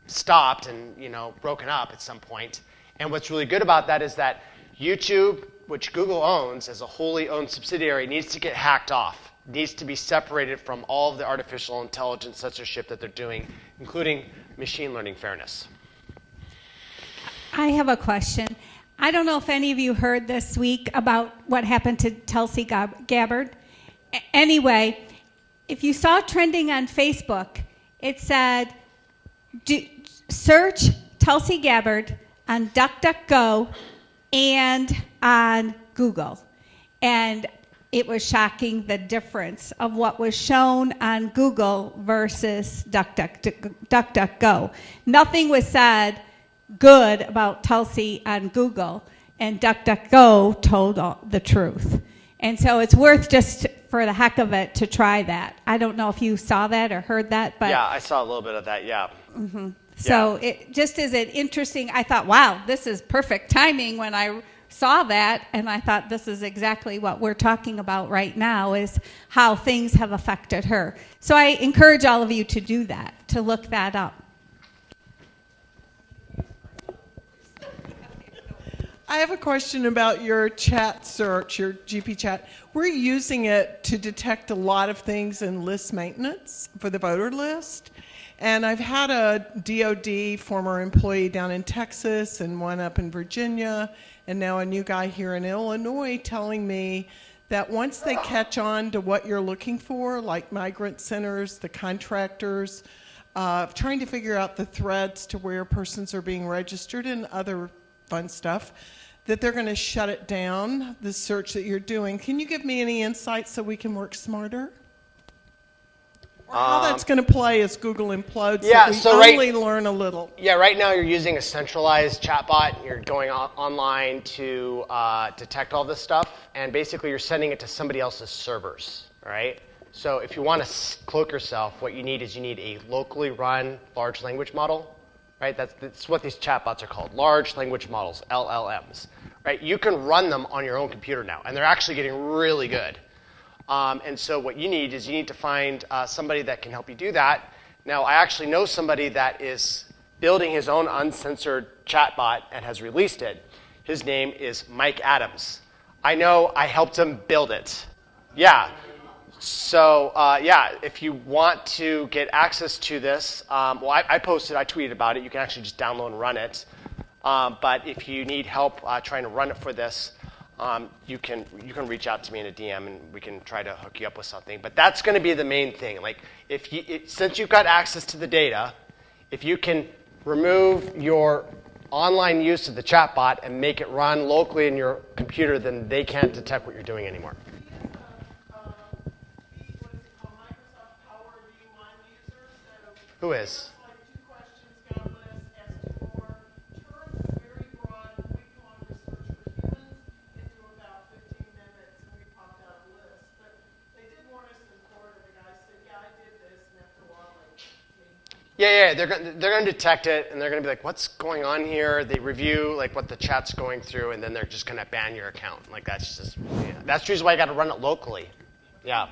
stopped and, broken up at some point. And what's really good about that is that YouTube, which Google owns as a wholly owned subsidiary, needs to get hacked off, needs to be separated from all of the artificial intelligence censorship that they're doing, including machine learning fairness. I have a question. I don't know if any of you heard this week about what happened to Tulsi Gabbard. Anyway, if you saw trending on Facebook, it said, search Tulsi Gabbard on DuckDuckGo and on Google. And it was shocking the difference of what was shown on Google versus DuckDuckGo. Nothing was said good about Tulsi on Google, and DuckDuckGo told the truth. And so it's worth just for the heck of it to try that. I don't know if you saw that or heard that, but yeah, I saw a little bit of that. Yeah. Mm-hmm. So it just is an interesting. I thought, wow, this is perfect timing when I saw that, and I thought this is exactly what we're talking about right now is how things have affected her. So I encourage all of you to do that, to look that up. I have a question about your chat search, your GP chat. We're using it to detect a lot of things in list maintenance for the voter list. And I've had a DOD former employee down in Texas and one up in Virginia, and now a new guy here in Illinois telling me that once they catch on to what you're looking for, like migrant centers, the contractors, trying to figure out the threads to where persons are being registered and other fun stuff, that they're going to shut it down, the search that you're doing. Can you give me any insight so we can work smarter? Or how that's going to play as Google implodes, yeah, so we only learn a little. Yeah, right now you're using a centralized chatbot. You're going online to detect all this stuff, and basically you're sending it to somebody else's servers, right? So if you want to cloak yourself, what you need is a locally run large language model, right? That's what these chatbots are called, large language models, LLMs, right? You can run them on your own computer now, and they're actually getting really good. And so what you need to find somebody that can help you do that. Now, I actually know somebody that is building his own uncensored chatbot and has released it. His name is Mike Adams. I know I helped him build it. Yeah. So, if you want to get access to this, I tweeted about it. You can actually just download and run it. But if you need help trying to run it for this, you can reach out to me in a DM and we can try to hook you up with something. But that's going to be the main thing. Like, since you've got access to the data, if you can remove your online use of the chatbot and make it run locally in your computer, then they can't detect what you're doing anymore. Who is? Yeah, they're going to detect it, and they're going to be like, what's going on here? They review like what the chat's going through, and then they're just going to ban your account. Like, that's just, that's the reason why you got to run it locally. Yeah.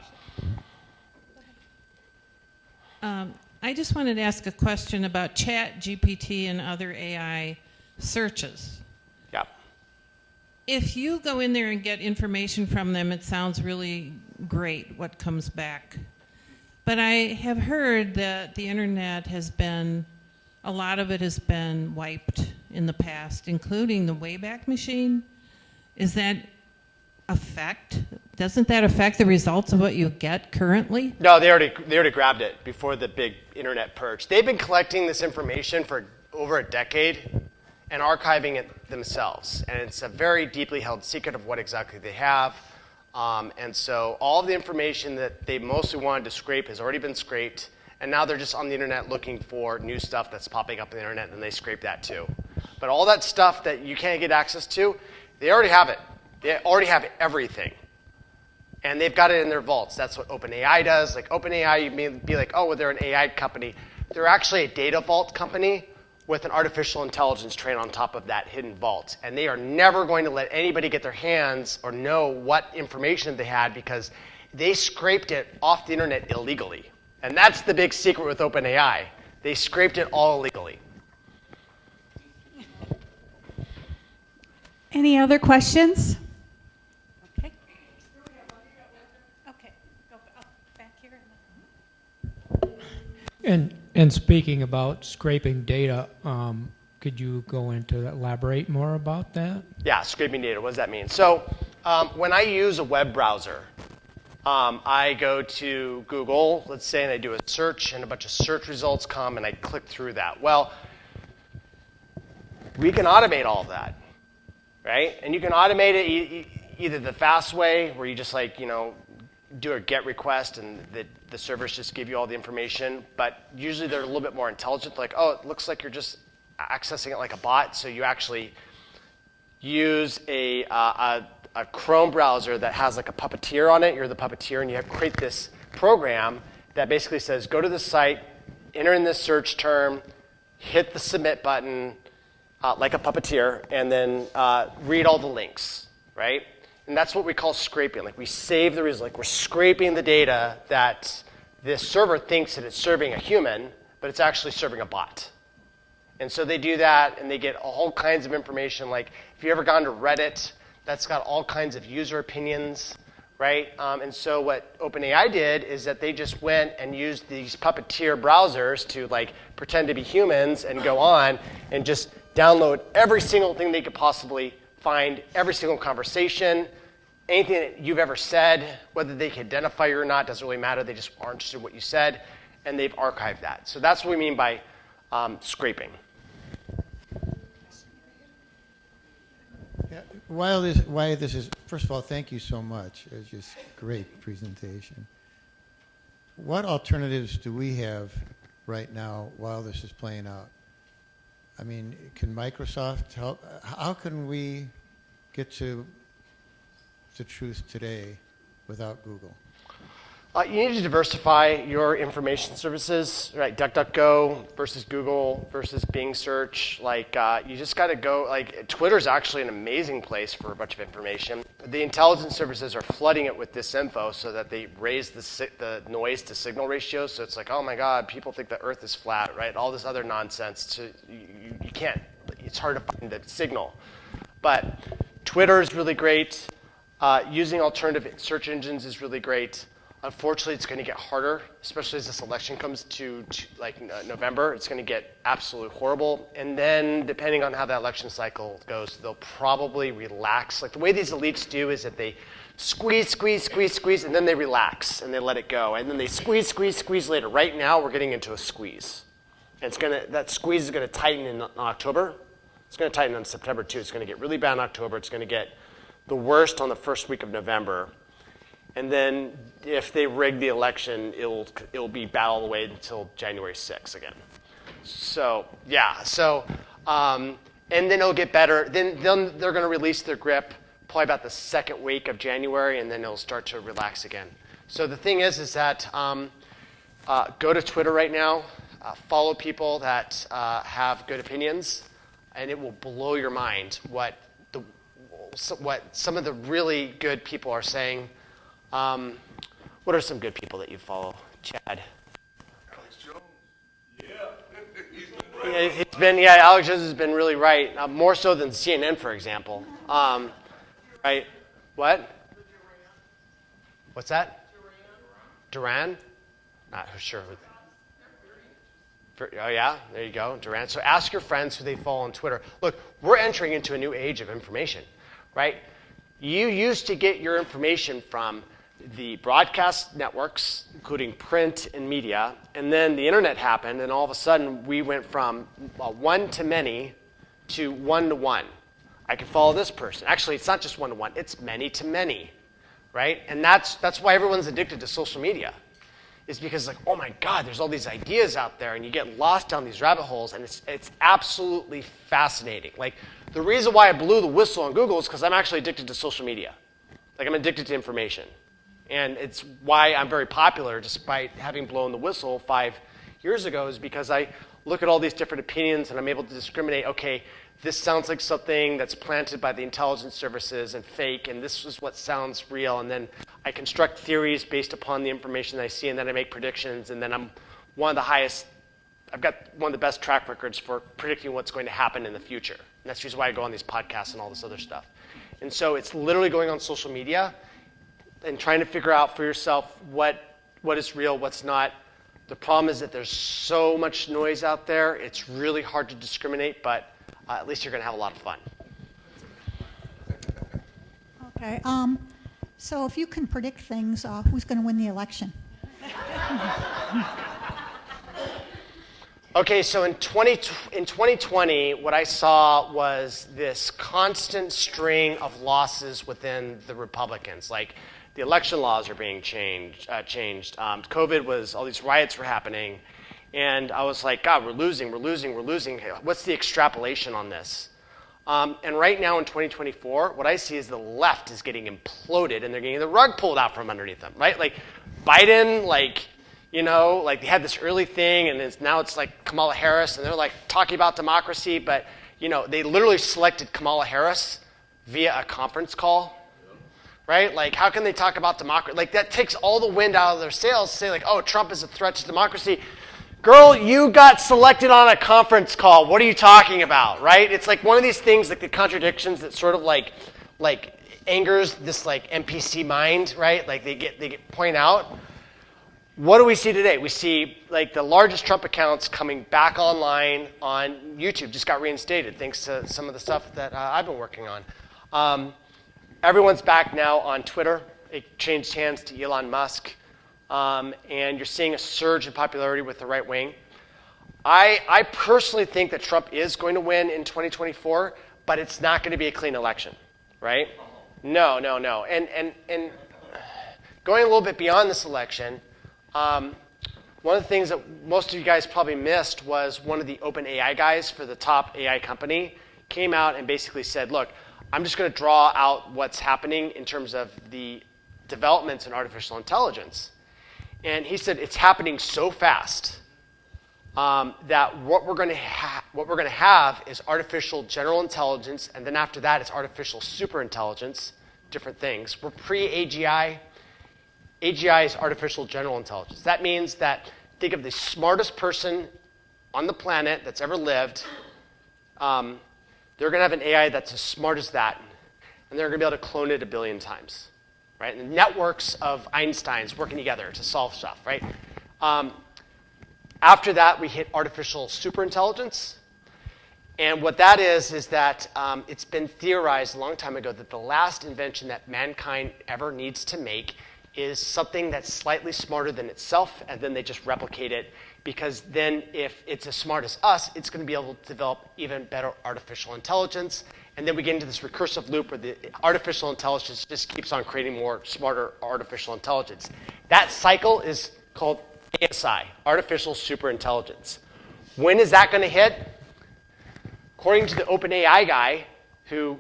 I just wanted to ask a question about Chat GPT and other AI searches. Yeah. If you go in there and get information from them, it sounds really great what comes back. But I have heard that the internet a lot of it has been wiped in the past, including the Wayback Machine. Doesn't that affect the results of what you get currently? No, they already grabbed it before the big internet purge. They've been collecting this information for over a decade and archiving it themselves. And it's a very deeply held secret of what exactly they have. And so all of the information that they mostly wanted to scrape has already been scraped. And now they're just on the internet looking for new stuff that's popping up on the internet, and they scrape that too. But all that stuff that you can't get access to, they already have it. They already have everything. And they've got it in their vaults. That's what OpenAI does. Like OpenAI, you may be like, oh, well, they're an AI company. They're actually a data vault company with an artificial intelligence trained on top of that hidden vault. And they are never going to let anybody get their hands or know what information they had because they scraped it off the internet illegally. And that's the big secret with OpenAI. They scraped it all illegally. Any other questions? Okay. Okay. Go back here. And speaking about scraping data, could you go into elaborate more about that? Yeah, scraping data. What does that mean? So when I use a web browser, I go to Google, let's say, and I do a search, and a bunch of search results come, and I click through that. Well, we can automate all of that, right? And you can automate it either the fast way, where you just do a GET request, and the servers just give you all the information. But usually they're a little bit more intelligent, like, oh, it looks like you're just accessing it like a bot, so you actually use a Chrome browser that has like a puppeteer on it. You're the puppeteer, and you create this program that basically says, go to the site, enter in this search term, hit the submit button, like a puppeteer, and then read all the links, right? And that's what we call scraping. Like, we save the results. Like, we're scraping the data that this server thinks that it's serving a human, but it's actually serving a bot. And so they do that, and they get all kinds of information. Like, if you've ever gone to Reddit, that's got all kinds of user opinions, right? And so what OpenAI did is that they just went and used these puppeteer browsers to pretend to be humans and go on and just download every single thing they could possibly find, every single conversation, anything that you've ever said, whether they can identify you or not, doesn't really matter. They just aren't interested in what you said, and they've archived that. So that's what we mean by scraping. Yeah, while this is, first of all, thank you so much. It's just great presentation. What alternatives do we have right now while this is playing out? I mean, can Microsoft help? How can we get to the truth today without Google? You need to diversify your information services, right? DuckDuckGo versus Google versus Bing search. You just got to go. Twitter's actually an amazing place for a bunch of information. The intelligence services are flooding it with this info so that they raise the noise to signal ratio. So it's like, oh my God, people think the Earth is flat, right? All this other nonsense. You can't. It's hard to find the signal. But Twitter is really great. Using alternative search engines is really great. Unfortunately, it's going to get harder, especially as this election comes to November. It's going to get absolutely horrible. And then, depending on how that election cycle goes, they'll probably relax. Like the way these elites do is that they squeeze, and then they relax and they let it go. And then they squeeze later. Right now, we're getting into a squeeze. And that squeeze is going to tighten in October. It's going to tighten in September, too. It's going to get really bad in October. It's going to get the worst on the first week of November. And then if they rig the election, it'll be bad all the way until January 6th again. So, yeah. And then it'll get better. Then they're going to release their grip probably about the second week of January, and then it'll start to relax again. So the thing is that go to Twitter right now, follow people that have good opinions, and it will blow your mind what some of the really good people are saying. What are some good people that you follow, Chad? Alex Jones. Alex Jones has been really right, more so than CNN, for example. Right? What? What's that? Duran? Not sure. Oh, yeah? There you go, Duran. So ask your friends who they follow on Twitter. Look, we're entering into a new age of information, right? You used to get your information from the broadcast networks, including print and media, and then the internet happened, and all of a sudden we went from one to many to one to one. I can follow this person. Actually, it's not just one to one; it's many to many, right? And that's why everyone's addicted to social media, is because like, oh my God, there's all these ideas out there, and you get lost down these rabbit holes, and it's absolutely fascinating. Like the reason why I blew the whistle on Google is because I'm actually addicted to social media. Like I'm addicted to information. And it's why I'm very popular despite having blown the whistle 5 years ago, is because I look at all these different opinions and I'm able to discriminate, okay, this sounds like something that's planted by the intelligence services and fake, and this is what sounds real. And then I construct theories based upon the information I see, and then I make predictions, and then I've got one of the best track records for predicting what's going to happen in the future. And that's the reason why I go on these podcasts and all this other stuff. And so it's literally going on social media and trying to figure out for yourself what is real, what's not. The problem is that there's so much noise out there, it's really hard to discriminate, but at least you're going to have a lot of fun. Okay. So if you can predict things, who's going to win the election? Okay, so in 2020, what I saw was this constant string of losses within the Republicans. Like the election laws are being changed. COVID was, all these riots were happening. And I was like, God, we're losing. What's the extrapolation on this? And right now in 2024, what I see is the left is getting imploded and they're getting the rug pulled out from underneath them, right? Like Biden, they had this early thing and now it's like Kamala Harris and they're like talking about democracy, but they literally selected Kamala Harris via a conference call, right? Like how can they talk about democracy? Like that takes all the wind out of their sails to say like, oh, Trump is a threat to democracy. Girl, you got selected on a conference call. What are you talking about, right? It's like one of these things, like the contradictions that sort of like angers this like NPC mind, right? Like they get point out. What do we see today? We see like the largest Trump accounts coming back online on YouTube. Just got reinstated thanks to some of the stuff that I've been working on. Everyone's back now on Twitter. It changed hands to Elon Musk. And you're seeing a surge in popularity with the right wing. I personally think that Trump is going to win in 2024, but it's not going to be a clean election, right? No. And going a little bit beyond this election, one of the things that most of you guys probably missed was one of the OpenAI guys for the top AI company came out and basically said, look, I'm just going to draw out what's happening in terms of the developments in artificial intelligence. And he said it's happening so fast that what we're going to have is artificial general intelligence, and then after that it's artificial superintelligence, different things. We're pre-AGI. AGI is artificial general intelligence. That means that think of the smartest person on the planet that's ever lived. They're going to have an AI that's as smart as that. and they're going to be able to clone it 1 billion times, right? And the networks of Einsteins working together to solve stuff, right? After that, we hit artificial superintelligence. And what that is that it's been theorized a long time ago that the last invention that mankind ever needs to make is something that's slightly smarter than itself, and then they just replicate it, because then if it's as smart as us, it's going to be able to develop even better artificial intelligence. And then we get into this recursive loop where the artificial intelligence just keeps on creating more smarter artificial intelligence. That cycle is called ASI, artificial superintelligence. When is that going to hit? According to the OpenAI guy who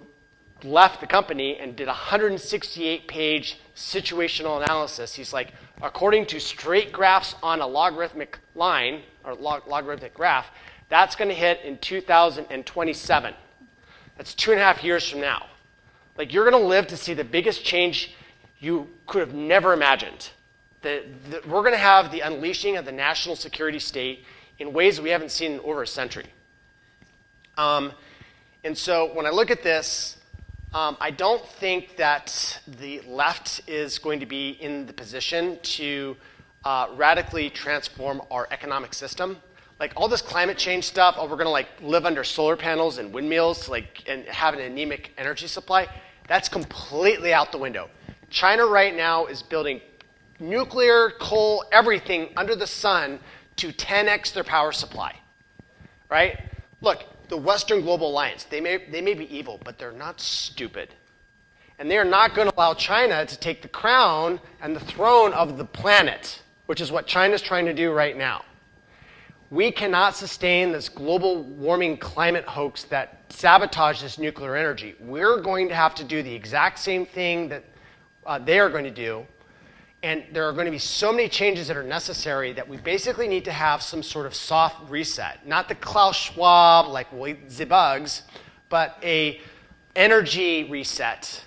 left the company and did a 168-page situational analysis, he's like, according to straight graphs on a logarithmic line, or logarithmic graph, that's going to hit in 2027. That's 2.5 years from now. Like, you're going to live to see the biggest change you could have never imagined. We're going to have the unleashing of the national security state in ways we haven't seen in over a century. And so when I look at this, I don't think that the left is going to be in the position to radically transform our economic system. Like all this climate change stuff, we're going to like live under solar panels and windmills, and have an anemic energy supply. That's completely out the window. China right now is building nuclear, coal, everything under the sun to 10x their power supply, right? Look, the Western Global Alliance, they may be evil, but they're not stupid. And they are not going to allow China to take the crown and the throne of the planet, which is what China's trying to do right now. We cannot sustain this global warming climate hoax that sabotages nuclear energy. We're going to have to do the exact same thing that they are going to do. And there are going to be so many changes that are necessary that we basically need to have some sort of soft reset. Not the Klaus Schwab, like we'll eat the bugs, but a energy reset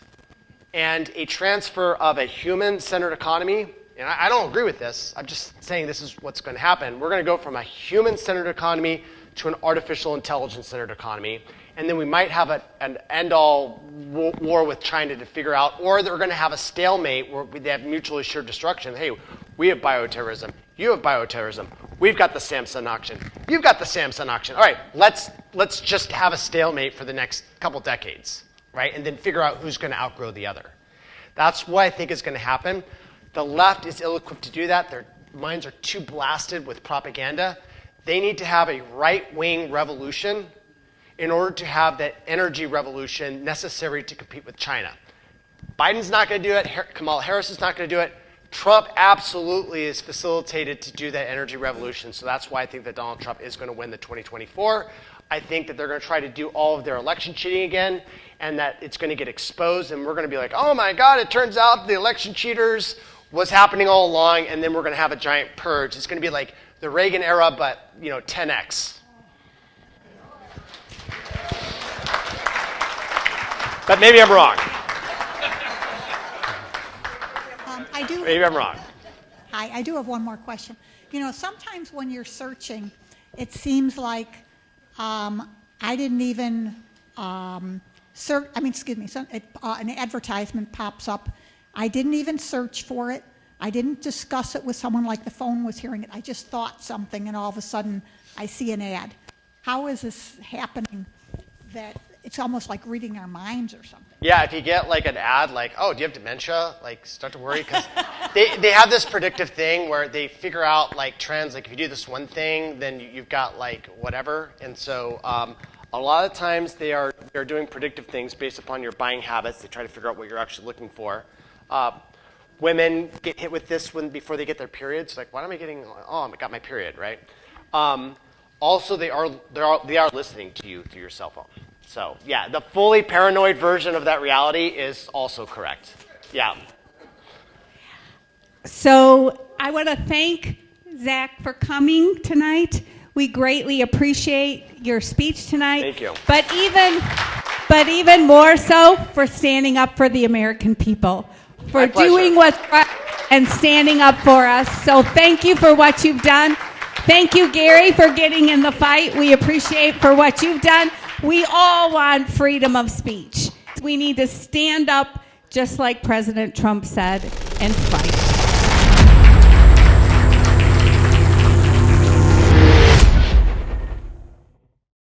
and a transfer of a human-centered economy. And I don't agree with this. I'm just saying this is what's going to happen. We're going to go from a human-centered economy to an artificial intelligence-centered economy. And then we might have an end-all war with China to figure out, or they're going to have a stalemate where they have mutually assured destruction. Hey, we have bioterrorism. You have bioterrorism. We've got the Samsung auction. You've got the Samsung auction. All right, let's just have a stalemate for the next couple decades, right? And then figure out who's going to outgrow the other. That's what I think is going to happen. The left is ill-equipped to do that. Their minds are too blasted with propaganda. They need to have a right-wing revolution in order to have that energy revolution necessary to compete with China. Biden's not going to do it. Kamala Harris is not going to do it. Trump absolutely is facilitated to do that energy revolution. So that's why I think that Donald Trump is going to win the 2024. I think that they're going to try to do all of their election cheating again, and that it's going to get exposed, and we're going to be like, oh my God, it turns out the election cheaters was happening all along, and then we're going to have a giant purge. It's going to be like the Reagan era, but 10x. But maybe I'm wrong. Maybe I'm wrong. Hi, I do have one more question. Sometimes when you're searching, it seems like I didn't even search. An advertisement pops up. I didn't even search for it. I didn't discuss it with someone like the phone was hearing it. I just thought something, and all of a sudden I see an ad. How is this happening that it's almost like reading our minds or something? Yeah, if you get like an ad like, oh, do you have dementia? Like, start to worry, because they have this predictive thing where they figure out like trends. Like if you do this one thing, then you've got like whatever. And so a lot of times they're doing predictive things based upon your buying habits. They try to figure out what you're actually looking for. Women get hit with this before they get their periods. Like, why am I getting? Oh, I got my period, right? Also, they are listening to you through your cell phone. So, yeah, the fully paranoid version of that reality is also correct. Yeah. So I want to thank Zach for coming tonight. We greatly appreciate your speech tonight. Thank you. But even more so for standing up for the American people, for doing what's right and standing up for us. So thank you for what you've done. Thank you, Gary, for getting in the fight. We appreciate for what you've done. We all want freedom of speech. We need to stand up, just like President Trump said, and fight.